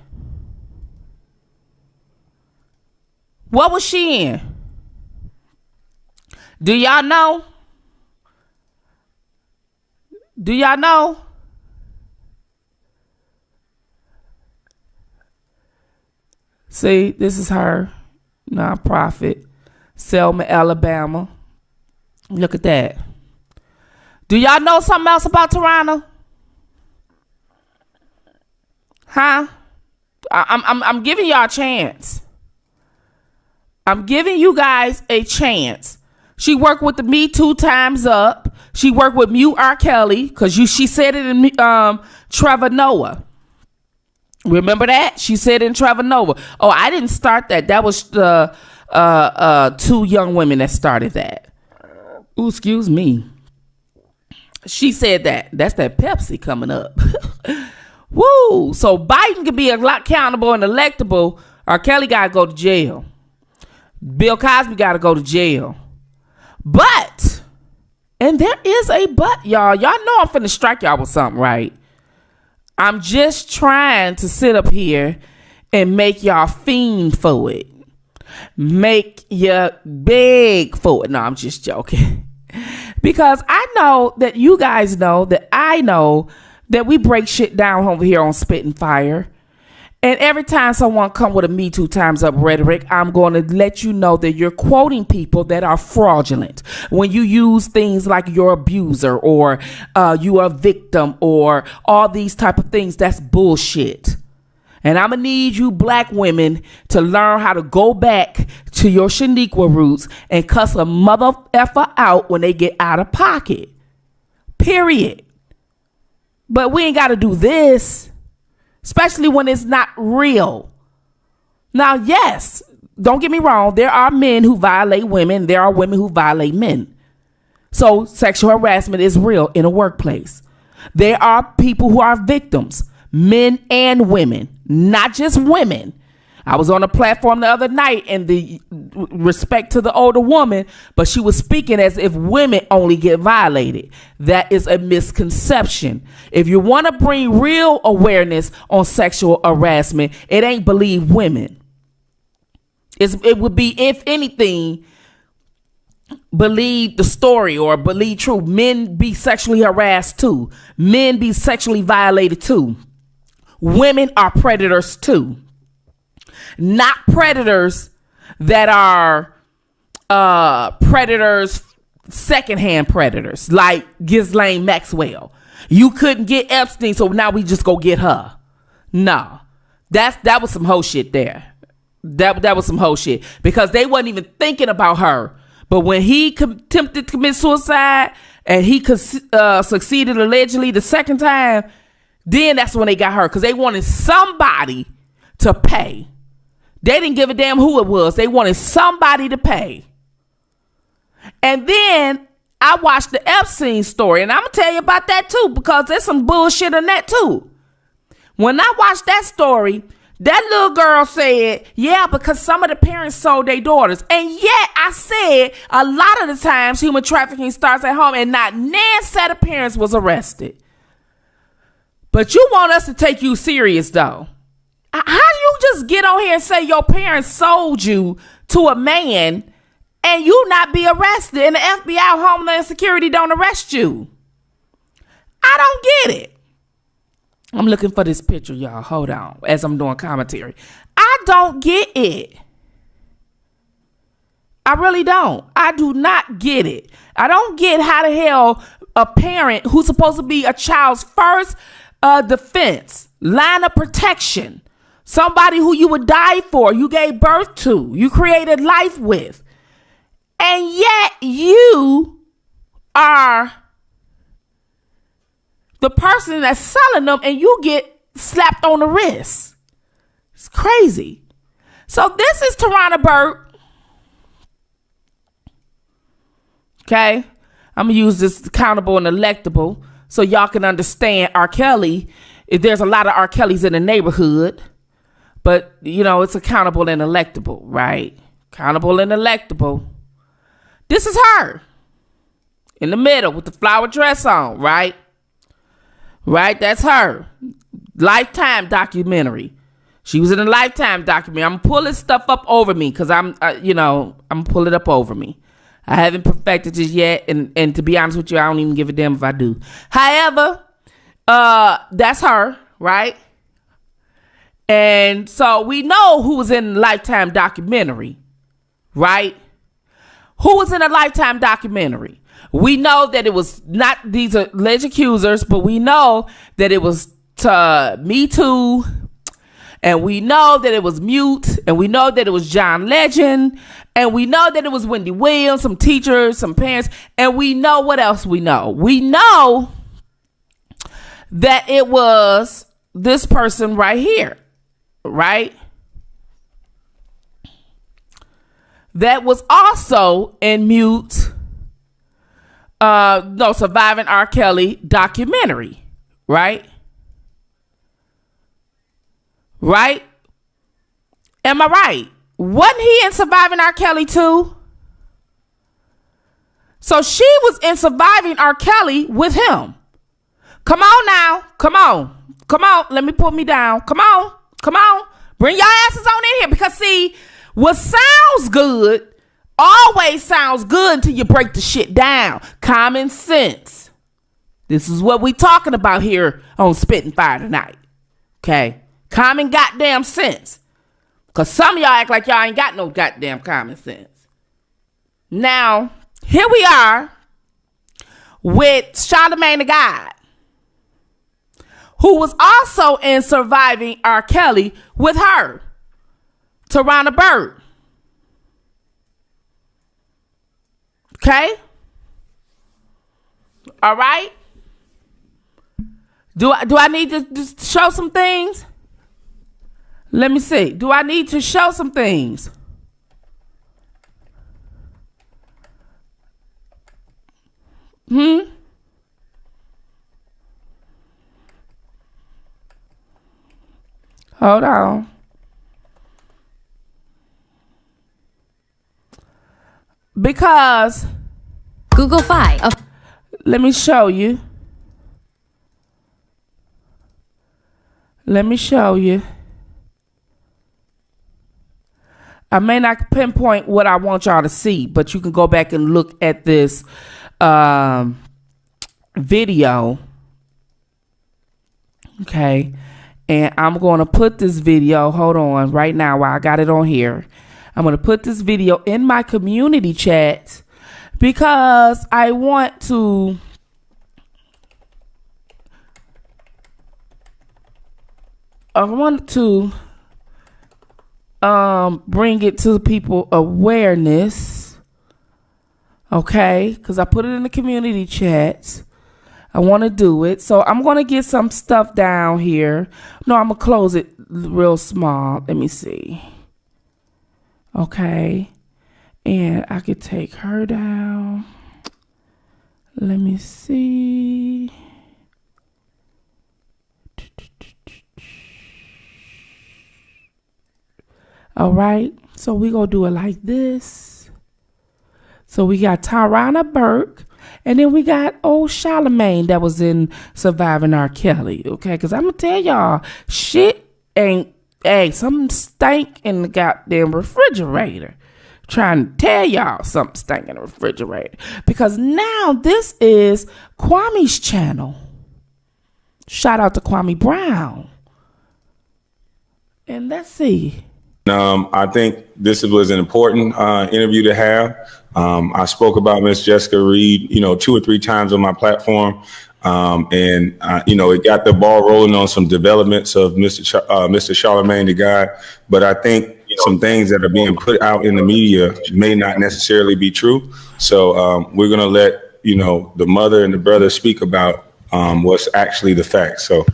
What was she in? Do y'all know? Do y'all know? See, this is her nonprofit, Selma, Alabama. Look at that. Do y'all know something else about Tarana? Huh? I'm giving y'all a chance. I'm giving you guys a chance. She worked with the Metoo Timesup. She worked with Mute R. Kelly because she said it in Trevor Noah. Remember that? She said in Trevor Noah. Oh, I didn't start that. That was the two young women that started that. Ooh, excuse me. She said that. That's that Pepsi coming up. Woo! So Biden could be accountable and electable. R. Kelly got to go to jail. Bill Cosby got to go to jail. But, and there is a but, y'all. Y'all know I'm finna strike y'all with something, right? I'm just trying to sit up here and make y'all fiend for it. Make you beg for it. No, I'm just joking. Because I know that you guys know that I know that we break shit down over here on Spittinfire. And every time someone come with a Me Too Times Up rhetoric, I'm going to let you know that you're quoting people that are fraudulent. When you use things like you're abuser or you are a victim or all these type of things, that's bullshit. And I'm going to need you black women to learn how to go back to your Shaniqua roots and cuss a mother effer out when they get out of pocket. Period. But we ain't got to do this. Especially when it's not real. Now, yes, don't get me wrong. There are men who violate women. There are women who violate men. So sexual harassment is real in a workplace. There are people who are victims, men and women, not just women. I was on a platform the other night and the respect to the older woman, but she was speaking as if women only get violated. That is a misconception. If you want to bring real awareness on sexual harassment, it ain't believe women. It would be, if anything, believe the story or believe true. Men be sexually harassed too. Men be sexually violated too. Women are predators too. Not predators that are predators, secondhand predators like Ghislaine Maxwell. You couldn't get Epstein, so now we just go get her. No, that was some hoe shit there. That was some hoe shit because they wasn't even thinking about her. But when he attempted to commit suicide and he succeeded allegedly the second time, then that's when they got her because they wanted somebody to pay. They didn't give a damn who it was. They wanted somebody to pay. And then I watched the Epstein story, and I'm going to tell you about that too, because there's some bullshit in that too. When I watched that story, that little girl said, yeah, because some of the parents sold their daughters. And yet I said a lot of the times human trafficking starts at home and not one set of parents was arrested. But you want us to take you serious though. How do you just get on here and say your parents sold you to a man and you not be arrested and the FBI, Homeland Security don't arrest you? I don't get it. I'm looking for this picture, y'all. Hold on as I'm doing commentary. I don't get it. I really don't. I do not get it. I don't get how the hell a parent who's supposed to be a child's first defense, line of protection, somebody who you would die for, you gave birth to, you created life with, and yet you are the person that's selling them and you get slapped on the wrist. It's crazy. So this is Tarana Burke. Okay. I'm going to use this accountable and electable so y'all can understand R. Kelly. If there's a lot of R. Kellys in the neighborhood, But, you know, it's accountable and electable, right? Accountable and electable. This is her. In the middle with the flower dress on, right? Right? That's her. Lifetime documentary. She was in a Lifetime documentary. I'm pulling stuff up over me because I'm pull it up over me. I haven't perfected it yet. And to be honest with you, I don't even give a damn if I do. However, that's her, right? And so we know who was in the Lifetime documentary, right? Who was in a Lifetime documentary? We know that it was not, these are alleged accusers, but we know that it was Metoo, and we know that it was Mute, and we know that it was John Legend, and we know that it was Wendy Williams, some teachers, some parents, and we know what else we know. We know that it was this person right here, right? That was also in Mute, Surviving R. Kelly documentary, right? Right? Am I right? Wasn't he in Surviving R. Kelly too? So she was in Surviving R. Kelly with him. Come on now. Come on. Come on. Let me put me down. Come on. Come on. Bring your asses on in here. Because see, what sounds good always sounds good until you break the shit down. Common sense. This is what we talking about here on Spittinfire tonight. Okay? Common goddamn sense. Because some of y'all act like y'all ain't got no goddamn common sense. Now, here we are with Charlamagne the God, who was also in Surviving R. Kelly with her, Tarana Bird. Okay? All right? Do I need to just show some things? Let me see. Do I need to show some things? Hold on. Because Google Fi. Let me show you. Let me show you. I may not pinpoint what I want y'all to see, but you can go back and look at this video. Okay. And I'm going to put this video, hold on, right now while I got it on here. I'm going to put this video in my community chat because I want to bring it to people awareness. Okay, because I put it in the community chat. I want to do it. So I'm going to get some stuff down here. No, I'm going to close it real small. Let me see. Okay. And I could take her down. Let me see. All right. So we going to do it like this. So we got Tarana Burke. And then we got old Charlamagne that was in Surviving R. Kelly. Okay. Because I'm going to tell y'all, shit ain't, hey, something stank in the goddamn refrigerator. Trying to tell y'all something stank in the refrigerator. Because now this is Kwame's channel. Shout out to Kwame Brown. And let's see. I think this was an important interview to have. I spoke about Miss Jessica Reed, 2 or 3 times on my platform. And it got the ball rolling on some developments of Mr. Charlamagne the God. But I think some things that are being put out in the media may not necessarily be true. So we're going to let, the mother and the brother speak about what's actually the facts. So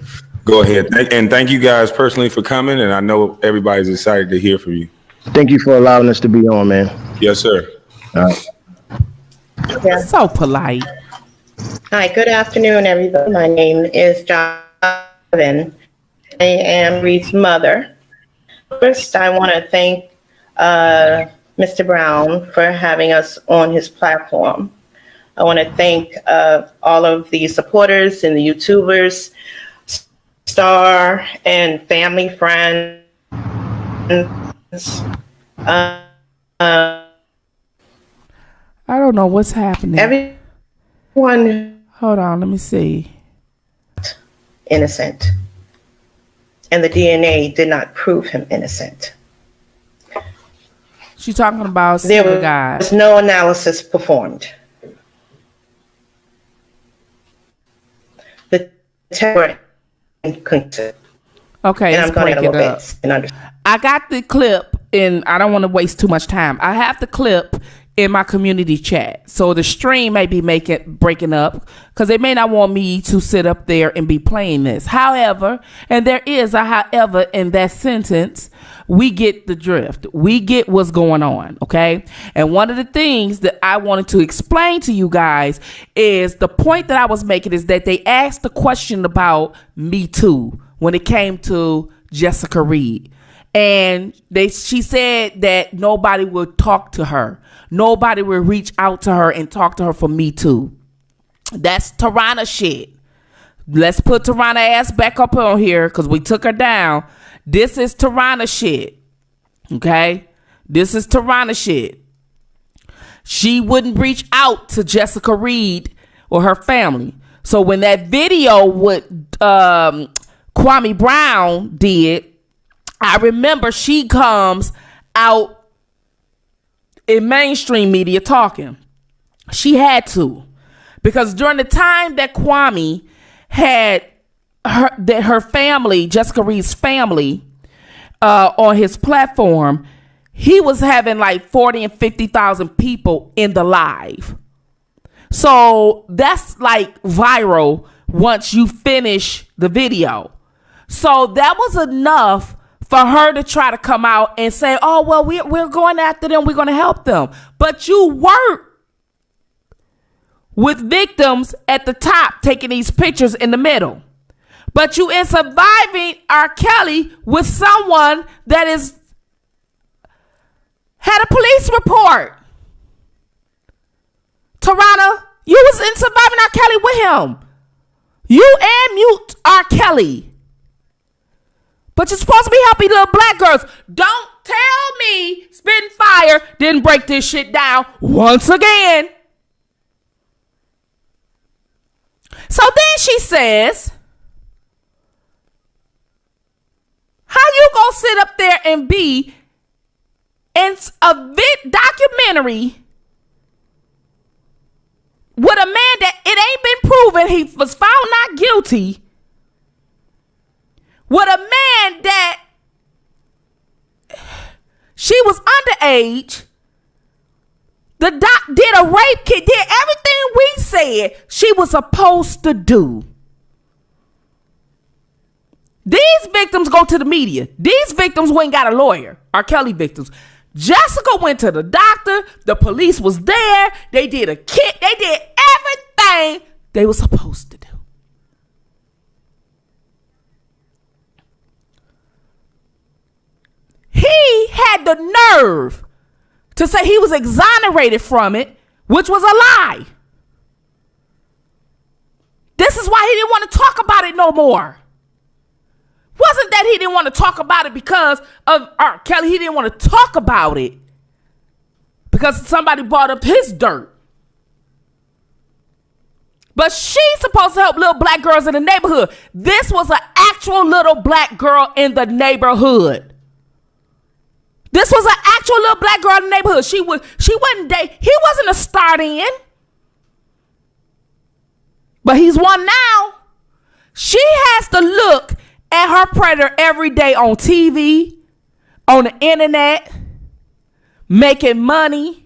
go ahead. And thank you guys personally for coming. And I know everybody's excited to hear from you. Thank you for allowing us to be on, man. Yes, sir. All right. Yeah. So polite. Hi, good afternoon, everybody. My name is Jonathan. I am Reed's mother. First, I want to thank Mr. Brown for having us on his platform. I want to thank all of the supporters and the YouTubers, Star and family, friends. I don't know what's happening. Everyone. Hold on, let me see. Innocent. And the DNA did not prove him innocent. She's talking about there guys. was no analysis performed. The terror inconclusive. Okay, and I'm going to go up. I got the clip, and I don't want to waste too much time. I have the clip in my community chat, so the stream may be breaking up because they may not want me to sit up there and be playing this. However, and there is a however in that sentence, we get the drift. We get what's going on, okay? And one of the things that I wanted to explain to you guys is the point that I was making is that they asked the question about Metoo when it came to Jessica Reed. And she said that nobody would talk to her. Nobody will reach out to her and talk to her for Me Too. That's Tarana shit. Let's put Tarana ass back up on here because we took her down. This is Tarana shit. Okay? This is Tarana shit. She wouldn't reach out to Jessica Reed or her family. So when that video with Kwame Brown did, I remember she comes out in mainstream media talking. She had to, because during the time that Kwame had her family, Jessica Reed's family, on his platform, he was having like 40 and 50,000 people in the live. So that's like viral once you finish the video. So that was enough for her to try to come out and say, oh, well, we're going after them. We're going to help them. But you work with victims at the top, taking these pictures in the middle. But you in surviving R. Kelly with someone that had a police report. Tarana, you was in surviving R. Kelly with him. You and mute R. Kelly. But you're supposed to be helping little black girls. Don't tell me Spittinfire didn't break this shit down once again. So then she says, how you gonna sit up there and be in a documentary with a man that it ain't been proven he was found not guilty, with a man that she was underage, the doc did a rape kit, did everything we said she was supposed to do. These victims go to the media. These victims went and got a lawyer. R. Kelly victims. Jessica went to the doctor. The police was there. They did a kit. They did everything they were supposed to do. He had the nerve to say he was exonerated from it, which was a lie. This is why he didn't want to talk about it no more. Wasn't that he didn't want to talk about it because of R. Kelly. He didn't want to talk about it because somebody brought up his dirt. But she's supposed to help little black girls in the neighborhood. This was an actual little black girl in the neighborhood. This was an actual little black girl in the neighborhood. He wasn't a star then. But he's one now. She has to look at her predator every day on TV, on the internet, making money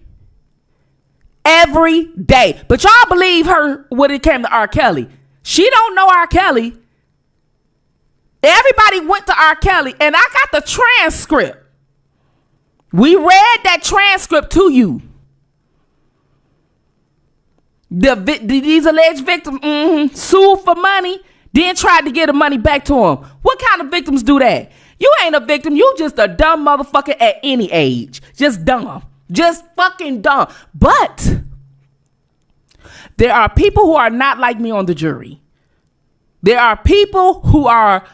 every day. But y'all believe her when it came to R. Kelly. She don't know R. Kelly. Everybody went to R. Kelly, and I got the transcript. We read that transcript to you. These alleged victims sued for money, then tried to get the money back to them. What kind of victims do that? You ain't a victim. You just a dumb motherfucker at any age. Just dumb. Just fucking dumb. But there are people who are not like me on the jury. There are people who are,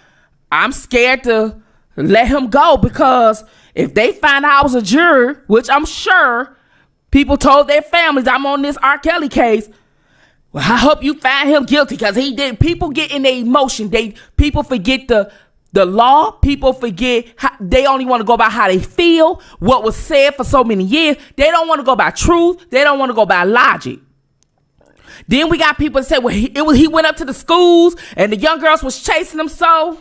I'm scared to let him go because if they find out I was a juror, which I'm sure people told their families I'm on this R. Kelly case, well, I hope you find him guilty because he did. People get in their emotion. People forget the law. People forget they only want to go by how they feel, what was said for so many years. They don't want to go by truth. They don't want to go by logic. Then we got people that say, well, he went up to the schools and the young girls was chasing him. So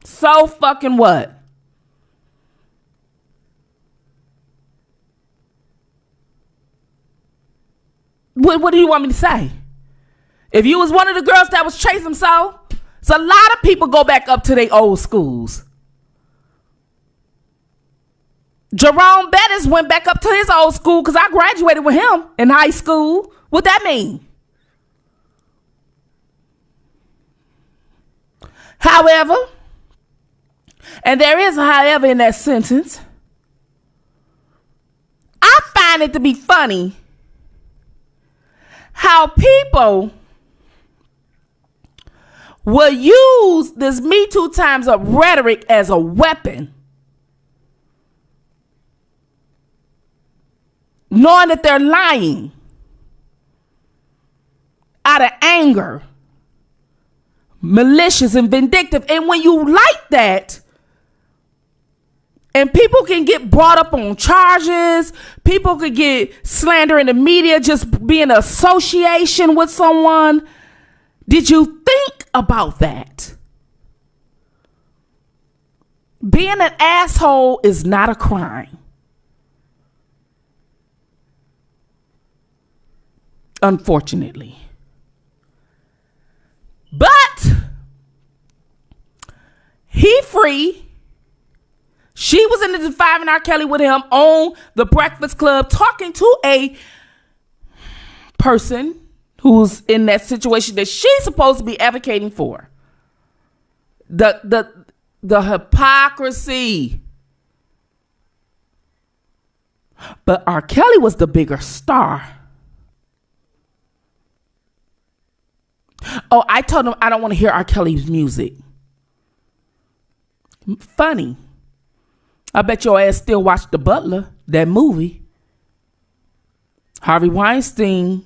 fucking what? What do you want me to say? If you was one of the girls that was chasing him, so a lot of people go back up to their old schools. Jerome Bettis went back up to his old school because I graduated with him in high school. What that mean? However, and there is a however in that sentence, I find it to be funny how people will use this Me Too Times Up rhetoric as a weapon, knowing that they're lying out of anger, malicious and vindictive. And when you like that, and people can get brought up on charges, people could get slander in the media just being an association with someone. Did you think about that? Being an asshole is not a crime. Unfortunately. But he free. She was in the Defying R. Kelly with him on the Breakfast Club talking to a person who's in that situation that she's supposed to be advocating for. The hypocrisy. But R. Kelly was the bigger star. Oh, I told him I don't want to hear R. Kelly's music. Funny. I bet your ass still watched The Butler, that movie. Harvey Weinstein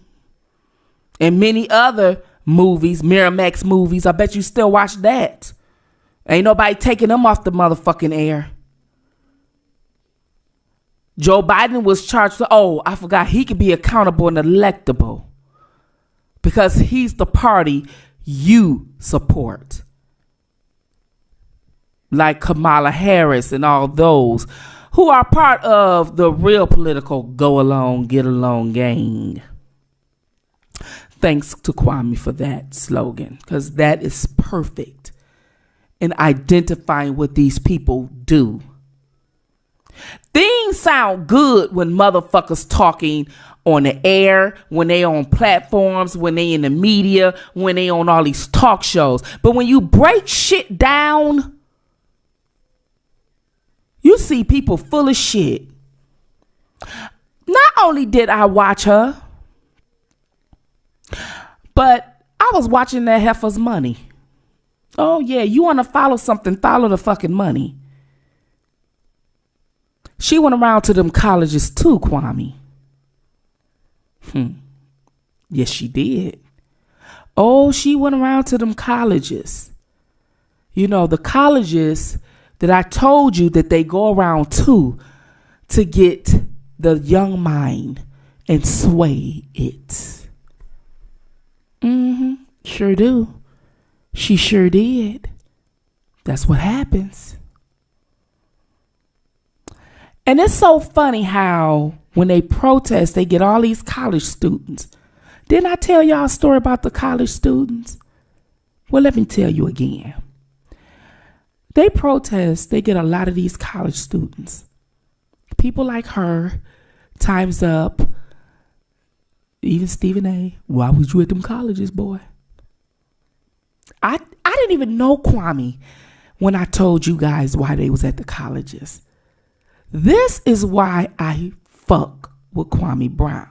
and many other movies, Miramax movies. I bet you still watch that. Ain't nobody taking them off the motherfucking air. Joe Biden was charged with, I forgot, he could be accountable and electable because he's the party you support. Like Kamala Harris and all those who are part of the real political go along, get along gang. Thanks to Kwame for that slogan, because that is perfect in identifying what these people do. Things sound good when motherfuckers talking on the air, when they on platforms, when they in the media, when they on all these talk shows. But when you break shit down, you see people full of shit. Not only did I watch her, but I was watching that heifer's money. Oh yeah, you want to follow something, follow the fucking money. She went around to them colleges too, Kwame. Yes, she did. Oh, she went around to them colleges. You know, the colleges that I told you that they go around to get the young mind and sway it. Sure do. She sure did. That's what happens. And it's so funny how when they protest, they get all these college students. Didn't I tell y'all a story about the college students? Well, let me tell you again. They protest, they get a lot of these college students. People like her, Timesup, even Stephen A. Why was you at them colleges, boy? I didn't even know Kwame when I told you guys why they was at the colleges. This is why I fuck with Kwame Brown.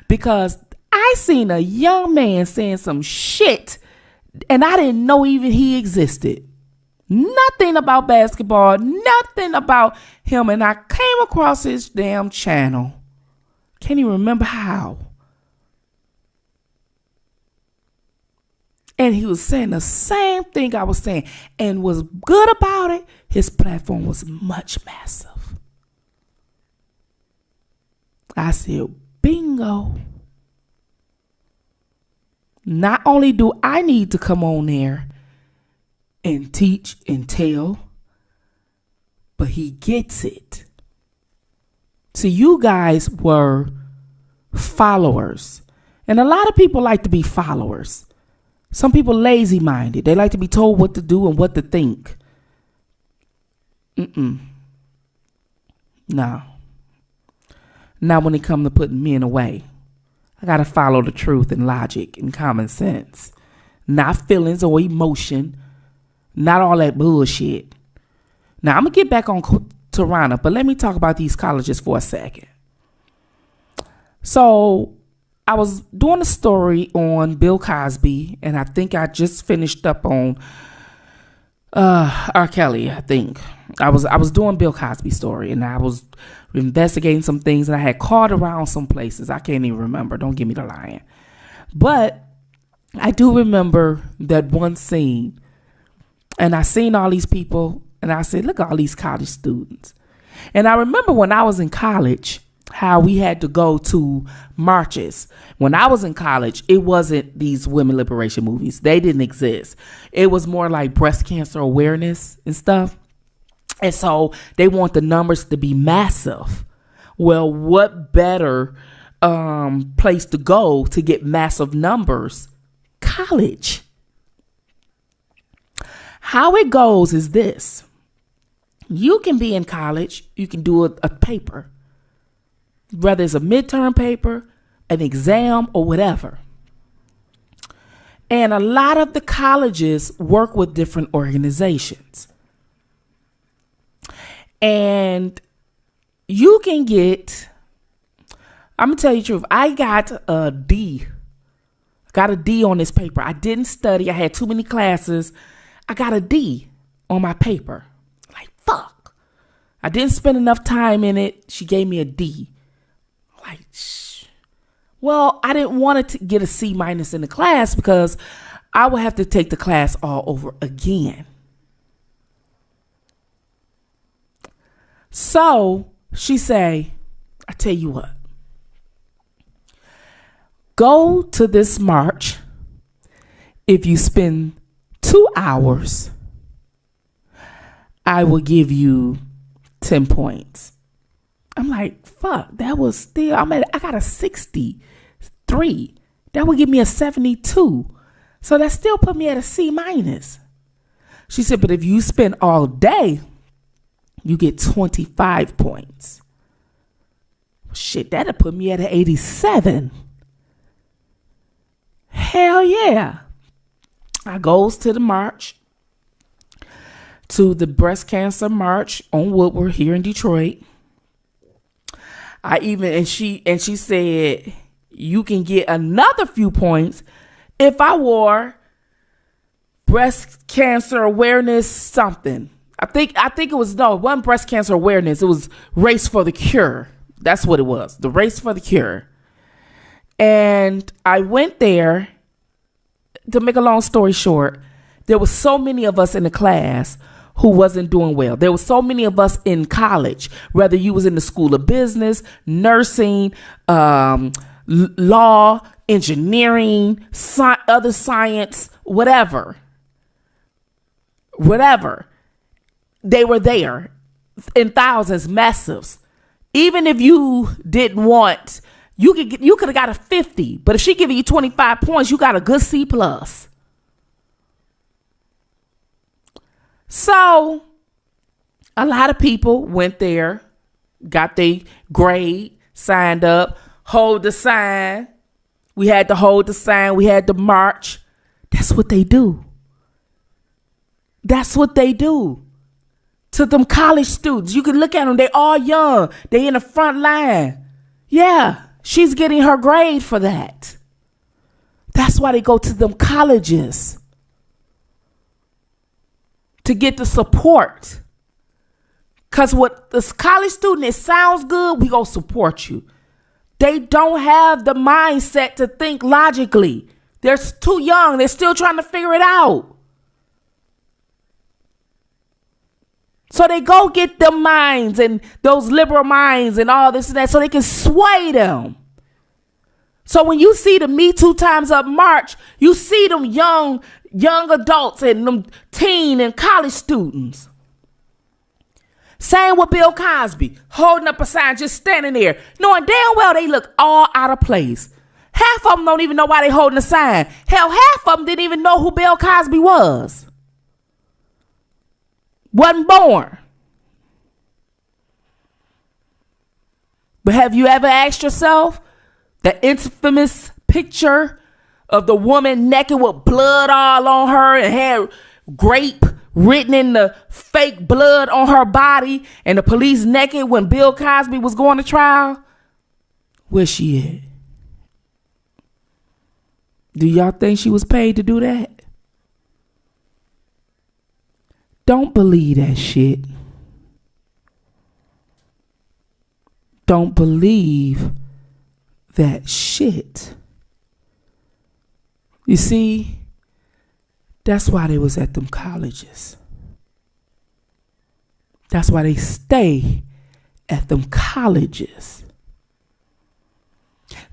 Because I seen a young man saying some shit and I didn't know even he existed. Nothing about basketball, nothing about him. And I came across his damn channel. Can't even remember how. And he was saying the same thing I was saying. And was good about it, his platform was much massive. I said, bingo. Not only do I need to come on there and teach and tell, but he gets it. So you guys were followers. And a lot of people like to be followers. Some people lazy-minded. They like to be told what to do and what to think. No. Not when it comes to putting men away. I got to follow the truth and logic and common sense. Not feelings or emotion. Not all that bullshit. Now, I'm going to get back on Toronto, but let me talk about these colleges for a second. So, I was doing a story on Bill Cosby, and I think I just finished up on R. Kelly, I think. I was doing Bill Cosby story, and I was investigating some things, and I had called around some places. I can't even remember. Don't give me the lying. But I do remember that one scene, and I seen all these people, and I said, look at all these college students. And I remember when I was in college, how we had to go to marches. When I was in college, it wasn't these women liberation movies. They didn't exist. It was more like breast cancer awareness and stuff. And so they want the numbers to be massive. Well, what better place to go to get massive numbers? College. How it goes is this. You can be in college. You can do a paper. Whether it's a midterm paper, an exam, or whatever. And a lot of the colleges work with different organizations. And you can get, I'm going to tell you the truth, I got a D. Got a D on this paper. I didn't study. I had too many classes. I got a D on my paper. Like, fuck. I didn't spend enough time in it. She gave me a D. Like, well, I didn't want to get a C- in the class because I would have to take the class all over again. So she say, I tell you what, go to this march. If you spend 2 hours, I will give you 10 points. I'm like, fuck, that was still, I got a 63. That would give me a 72. So that still put me at a C-. She said, but if you spend all day, you get 25 points. Shit, that'll put me at an 87. Hell yeah. I goes to the march, to the breast cancer march on Woodward here in Detroit. She said, you can get another few points if I wore breast cancer awareness something. I think it was, no, it wasn't breast cancer awareness. It was Race for the Cure. That's what it was. The Race for the Cure. And I went there. To make a long story short, there was so many of us in the class who wasn't doing well. There were so many of us in college, whether you was in the school of business, nursing, law, engineering, other science, whatever. They were there in thousands, massives. Even if you didn't want, you could have got a 50, but if she giving you 25 points, you got a good C+. So a lot of people went there, got their grade, signed up, hold the sign. We had to hold the sign. We had to march. That's what they do. That's what they do to them college students. You can look at them. They all young. They in the front line. Yeah, she's getting her grade for that. That's why they go to them colleges. To get the support. Because what this college student, it sounds good, we gonna support you. They don't have the mindset to think logically. They're too young. They're still trying to figure it out. So they go get them minds and those liberal minds and all this and that so they can sway them. So when you see the Metoo Timesup march, you see them young adults and them teen and college students. Same with Bill Cosby, holding up a sign, just standing there, knowing damn well they look all out of place. Half of them don't even know why they holding a sign. Hell, half of them didn't even know who Bill Cosby was. Wasn't born. But have you ever asked yourself the infamous picture of the woman naked with blood all on her and had grape written in the fake blood on her body and the police naked when Bill Cosby was going to trial? Where's she at? Do y'all think she was paid to do that? Don't believe that shit. Don't believe that shit. You see, that's why they was at them colleges. That's why they stay at them colleges.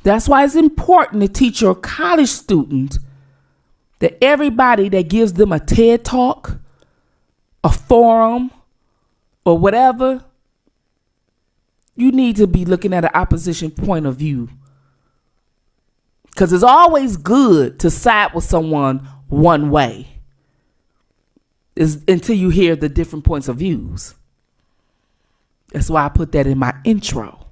That's why it's important to teach your college student that everybody that gives them a TED Talk, a forum, or whatever, you need to be looking at an opposition point of view. Because it's always good to side with someone one way until you hear the different points of views. That's why I put that in my intro.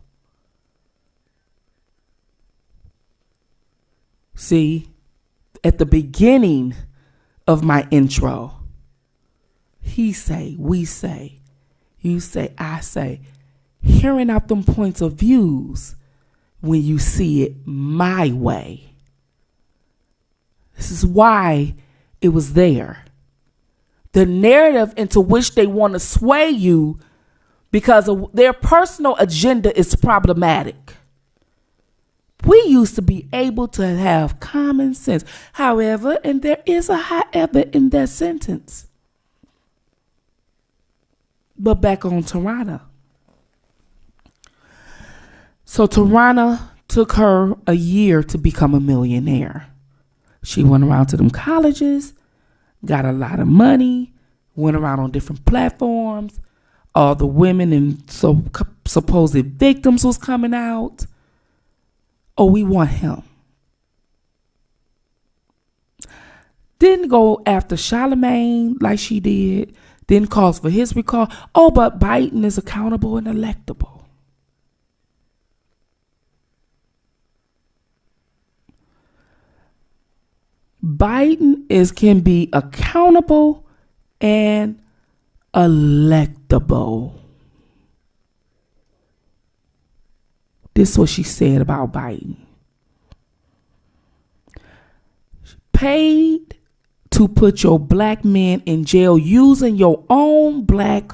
See, at the beginning of my intro, he say, we say, you say, I say, hearing out them points of views when you see it my way. This is why it was there. The narrative into which they want to sway you because of their personal agenda is problematic. We used to be able to have common sense. However, and there is a however in that sentence. But back on Tarana. So Tarana took her a year to become a millionaire. She went around to them colleges, got a lot of money, went around on different platforms. All the women and supposed victims was coming out. Oh, we want him. Didn't go after Charlemagne like she did. Didn't cause for his recall. Oh, but Biden is accountable and electable. Biden can be accountable and electable. This is what she said about Biden. Paid to put your black men in jail using your own black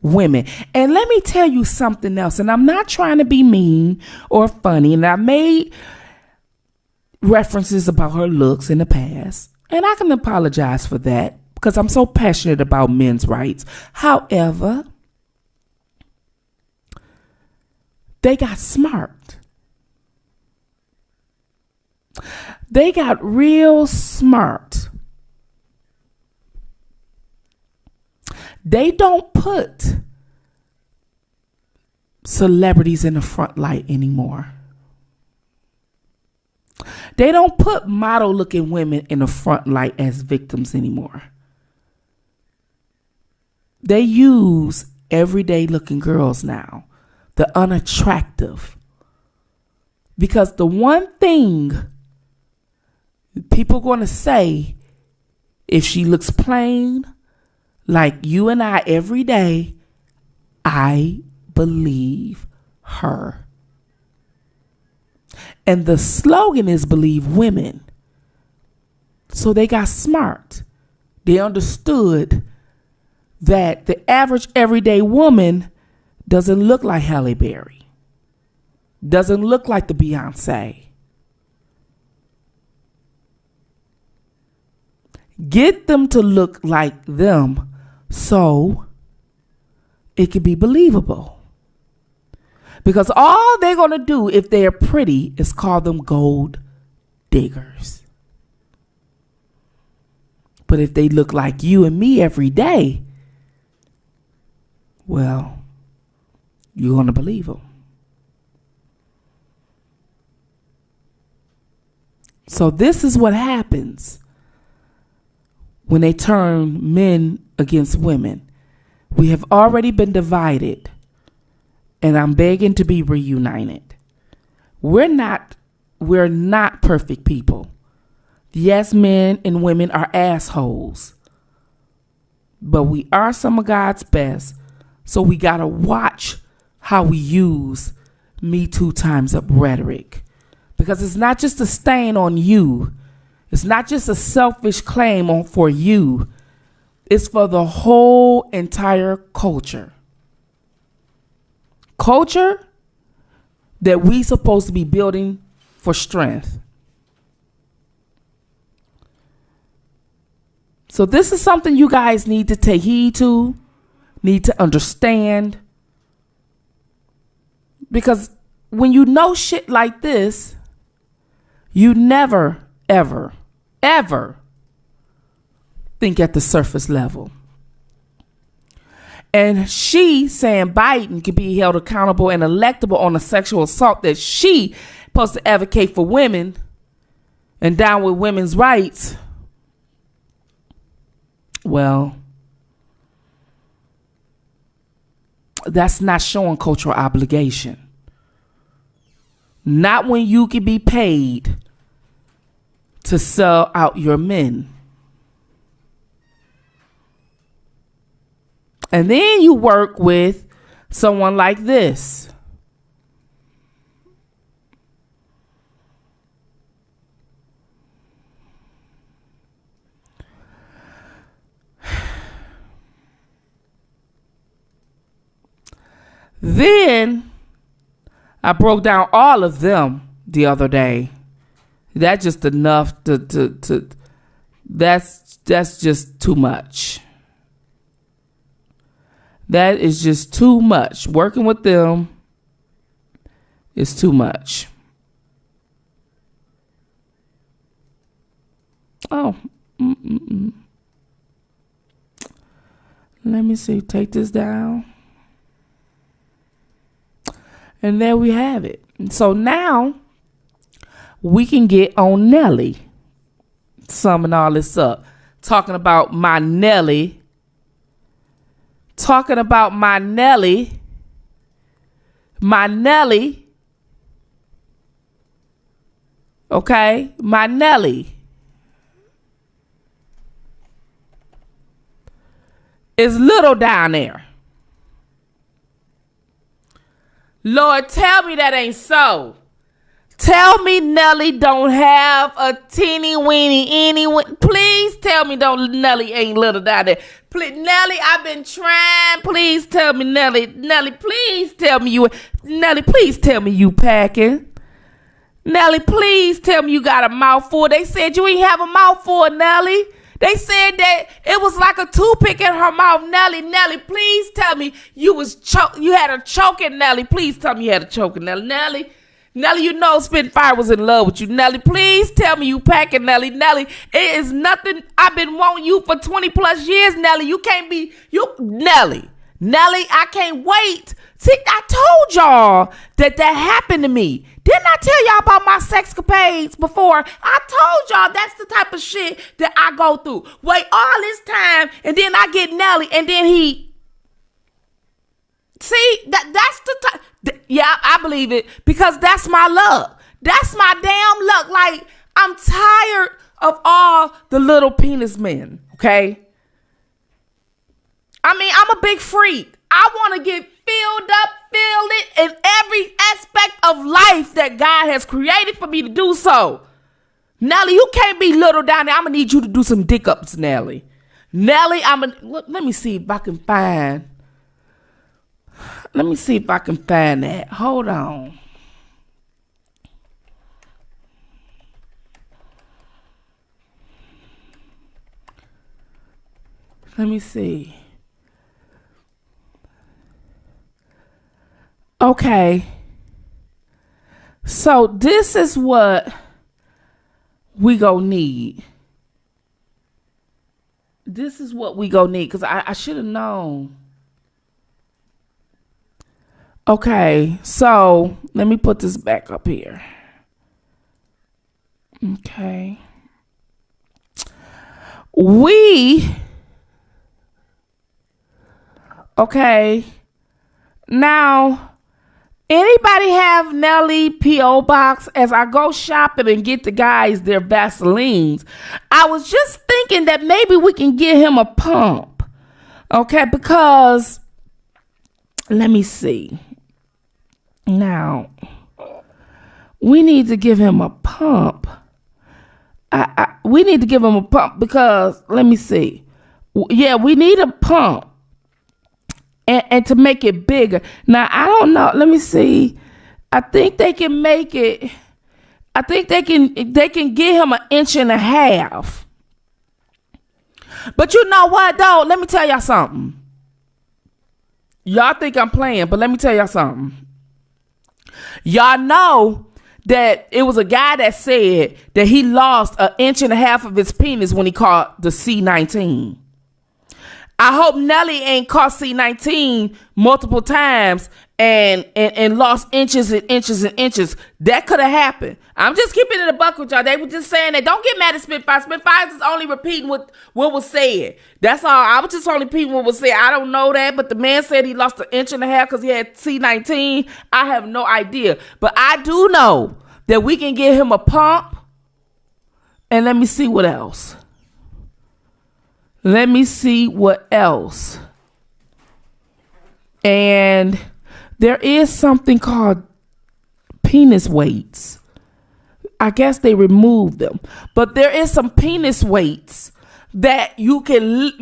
women. And let me tell you something else. And I'm not trying to be mean or funny. And I made references about her looks in the past. And I can apologize for that because I'm so passionate about men's rights. However, they got smart. They got real smart. They don't put celebrities in the front light anymore. They don't put model-looking women in the front light as victims anymore. They use everyday-looking girls now, the unattractive. Because the one thing people are going to say, if she looks plain, like you and I every day, I believe her. And the slogan is believe women. So they got smart. They understood that the average everyday woman doesn't look like Halle Berry, doesn't look like the Beyonce. Get them to look like them so it can be believable. Because all they're going to do if they're pretty is call them gold diggers. But if they look like you and me every day, well, you're going to believe them. So this is what happens when they turn men against women. We have already been divided, and I'm begging to be reunited. We're not perfect people. Yes, men and women are assholes, but we are some of God's best. So we got to watch how we use Metoo Timesup rhetoric, because it's not just a stain on you. It's not just a selfish claim for you. It's for the whole entire culture. Culture that we supposed to be building for strength. So this is something you guys need to take heed to, need to understand. Because when you know shit like this, you never, ever, ever think at the surface level. And she saying Biden can be held accountable and electable on a sexual assault that she supposed to advocate for women and down with women's rights. Well, that's not showing cultural obligation. Not when you can be paid to sell out your men. And then you work with someone like this. Then I broke down all of them the other day. That's just enough to that's just too much. That is just too much. Working with them is too much. Oh. Let me see. Take this down. And there we have it. So now we can get on Nelly. Summing all this up. Talking about my Nelly. Talking about my Nelly. My Nelly. Okay? My Nelly is little down there. Lord, tell me that ain't so. Tell me Nelly don't have a teeny weeny please tell me Nelly ain't little down there. Please, Nelly, I've been trying. Please tell me Nelly, please tell me you packing. Nelly, please tell me you got a mouthful. They said you ain't have a mouthful, Nelly. They said that it was like a toothpick in her mouth. Nelly, please tell me you had a choking, Nelly. Please tell me you had a choking, Nelly. Nelly, you know Spittinfire was in love with you. Nelly, please tell me you packing, Nelly. Nelly, it is nothing. I've been wanting you for 20 plus years, Nelly. You can't be, Nelly, I can't wait. See, I told y'all that happened to me. Didn't I tell y'all about my sexcapades before? I told y'all that's the type of shit that I go through. Wait all this time, and then I get Nelly, and then he... See, that's the type... Yeah, I believe it, because that's my luck. That's my damn luck. Like, I'm tired of all the little penis men, okay? I mean, I'm a big freak. I want to get filled up, feel it in every aspect of life that God has created for me to do so. Nelly, you can't be little down there. I'm going to need you to do some dick ups, Nelly. Nelly, let me see if I can find. Let me see if I can find that. Hold on. Let me see. Okay. So this is what we gonna need. This is what we gonna need, because I should have known. Okay, so let me put this back up here. Okay. Okay. Now, anybody have Nelly P.O. Box? As I go shopping and get the guys their Vaselines, I was just thinking that maybe we can get him a pump. Okay, because let me see. Now, we need to give him a pump. We need to give him a pump because, let me see. Yeah, we need a pump. And to make it bigger. Now, I don't know. Let me see. I think they can make it. I think they can get him 1.5 inches. But you know what, though? Let me tell y'all something. Y'all think I'm playing, but let me tell y'all something. Y'all know that it was a guy that said that he lost 1.5 inches of his penis when he caught the C-19. I hope Nelly ain't caught C-19 multiple times and lost inches and inches and inches. That could have happened. I'm just keeping it a buck with y'all. They were just saying that. Don't get mad at Spitfire. Spitfire is only repeating what was said. That's all. I was just only repeating what was said. I don't know that, but the man said he lost 1.5 inches because he had C-19. I have no idea. But I do know that we can get him a pump. And let me see what else. Let me see what else. And there is something called penis weights. I guess they removed them. But there is some penis weights that you can,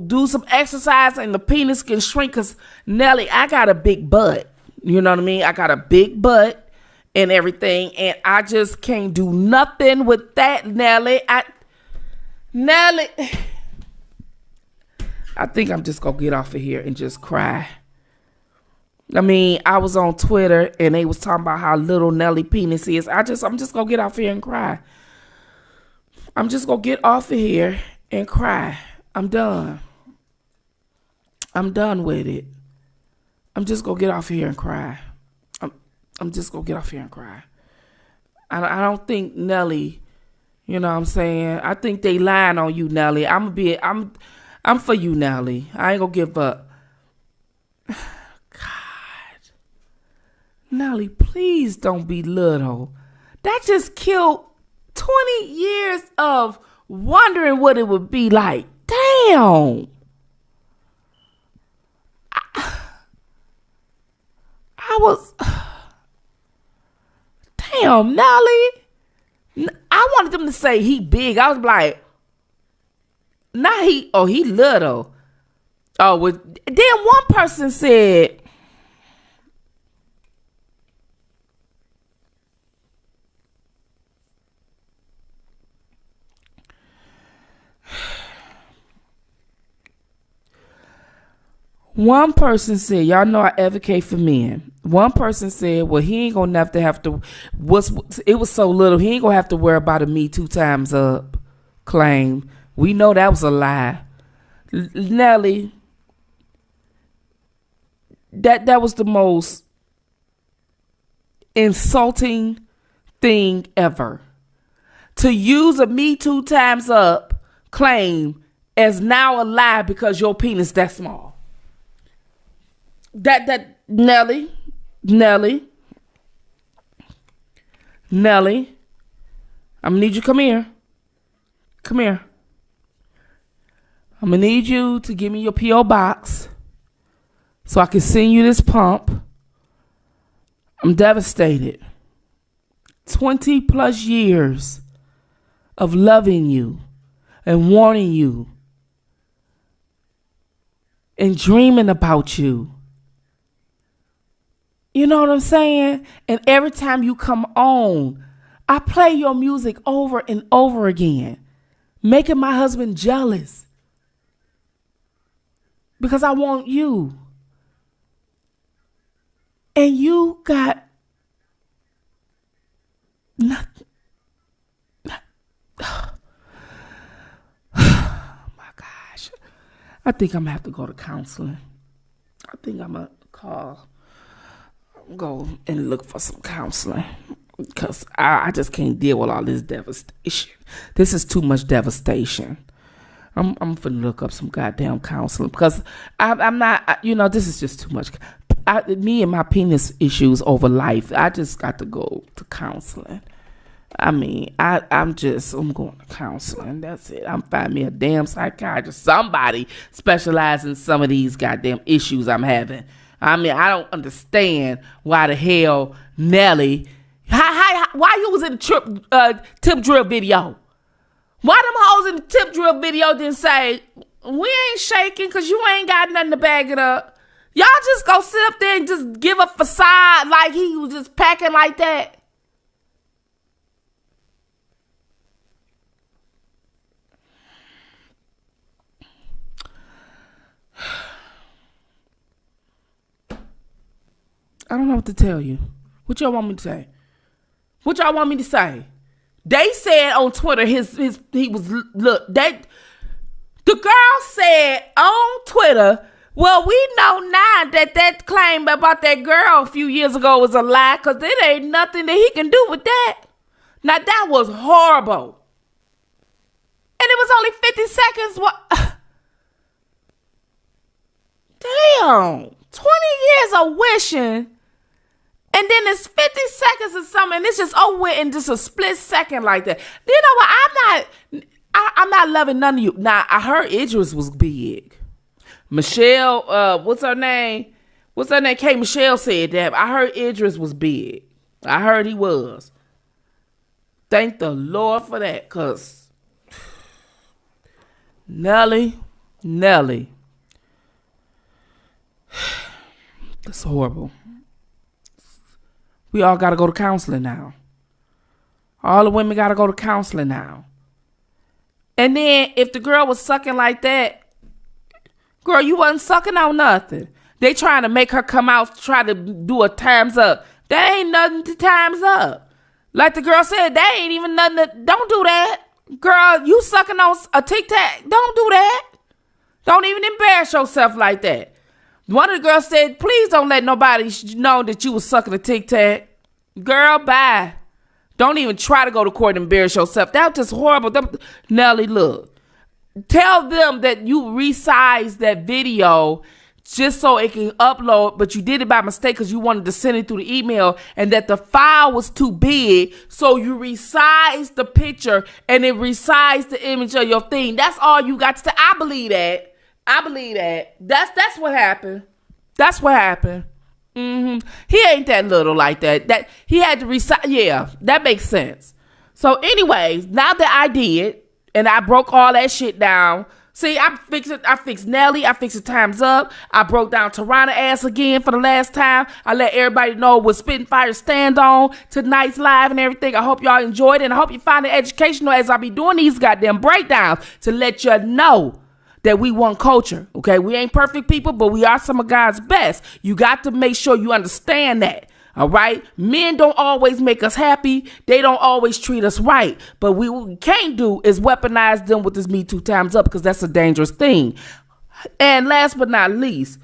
do some exercise and the penis can shrink. Because, Nelly, I got a big butt. You know what I mean? I got a big butt and everything. And I just can't do nothing with that, Nelly. Nelly... I think I'm just going to get off of here and just cry. I mean, I was on Twitter and they was talking about how little Nelly penis is. I'm just going to get off here and cry. I'm just going to get off of here and cry. I'm done. I'm done with it. I'm just going to get off here and cry. I'm just going to get off here and cry. I don't think Nelly, you know what I'm saying? I think they lying on you, Nelly. I'm for you, Nelly. I ain't gonna give up. God. Nelly, please don't be little. That just killed 20 years of wondering what it would be like. Damn. I was... Damn, Nelly. I wanted them to say he big. I was like... Not he little. Oh, well, then one person said, y'all know I advocate for men. One person said, well, he ain't gonna have to, it was so little, he ain't gonna have to worry about a Metoo times up claim. We know that was a lie. Nelly, that was the most insulting thing ever. To use a Me Too times up claim as now a lie because your penis that small. That Nelly, I'm gonna need you to come here. Come here. I'm going to need you to give me your P.O. box so I can send you this pump. I'm devastated. 20 plus years of loving you and wanting you and dreaming about you. You know what I'm saying? And every time you come on, I play your music over and over again, making my husband jealous because I want you. And you got nothing. Oh my gosh. I think I'm going to have to go to counseling. I think I'm going to go and look for some counseling because I just can't deal with all this devastation. This is too much devastation. I'm finna look up some goddamn counseling because I'm not, this is just too much. Me and my penis issues over life, I just got to go to counseling. I'm going to counseling. That's it. I'm finding me a damn psychiatrist, somebody specializing in some of these goddamn issues I'm having. I don't understand why the hell Nelly, why you was in the tip drill video? Why them hoes in the tip drill video didn't say, we ain't shaking because you ain't got nothing to back it up? Y'all just go sit up there and just give a facade like he was just packing like that. I don't know what to tell you. What y'all want me to say? What y'all want me to say? They said on Twitter the girl said on Twitter, well, we know now that claim about that girl a few years ago was a lie because there ain't nothing that he can do with that. Now that was horrible. And it was only 50 seconds. Damn. 20 years of wishing. And then it's 50 seconds or something, and it's just over with in just a split second like that. You know what? I'm not loving none of you. Now, I heard Idris was big. Michelle, what's her name? K. Michelle said that. I heard Idris was big. I heard he was. Thank the Lord for that, because Nelly. That's horrible. We all got to go to counseling now. All the women got to go to counseling now. And then if the girl was sucking like that, girl, you wasn't sucking on nothing. They trying to make her come out, try to do a time's up. That ain't nothing to time's up. Like the girl said, that ain't even nothing to, don't do that. Girl, you sucking on a Tic Tac, don't do that. Don't even embarrass yourself like that. One of the girls said, please don't let nobody know that you was sucking a Tic Tac. Girl, bye. Don't even try to go to court and embarrass yourself. That was just horrible. Nelly, look. Tell them that you resized that video just so it can upload, but you did it by mistake because you wanted to send it through the email and that the file was too big, so you resized the picture and it resized the image of your thing. That's all you got to say. I believe that. That's what happened. That's what happened. He ain't that little like that. That he had to resize. Yeah, that makes sense. So anyways, now that I did and I broke all that shit down. See, I fixed Nelly. I fixed the Time's Up. I broke down Tarana ass again for the last time. I let everybody know what Spittinfire stand on tonight's live and everything. I hope y'all enjoyed it, and I hope you find it educational as I be doing these goddamn breakdowns to let you know that we want culture, okay? We ain't perfect people, but we are some of God's best. You got to make sure you understand that, all right? Men don't always make us happy. They don't always treat us right. But what we can't do is weaponize them with this Me Too Time's Up, because that's a dangerous thing. And last but not least,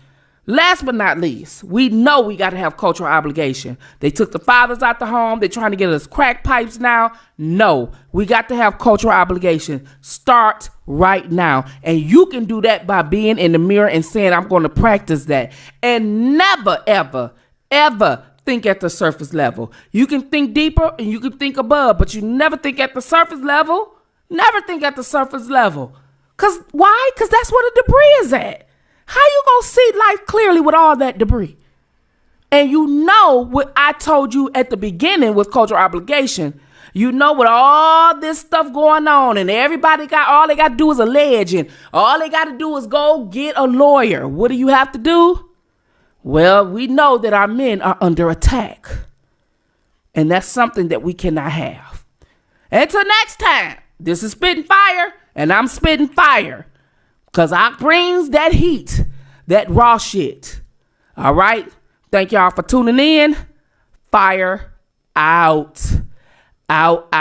we know we got to have cultural obligation. They took the fathers out the home. They're trying to get us crack pipes now. No, we got to have cultural obligation. Start right now. And you can do that by being in the mirror and saying, I'm going to practice that. And never, ever, ever think at the surface level. You can think deeper and you can think above, but you never think at the surface level. Never think at the surface level. Why? Because that's where the debris is at. How you gonna see life clearly with all that debris? And you know what I told you at the beginning with cultural obligation. You know, with all this stuff going on and everybody all they got to do is allege and all they got to do is go get a lawyer. What do you have to do? Well, we know that our men are under attack. And that's something that we cannot have. Until next time, this is Spittin' Fire and I'm spitting fire because I brings that heat, that raw shit. All right. Thank y'all for tuning in. Fire out. Out, out.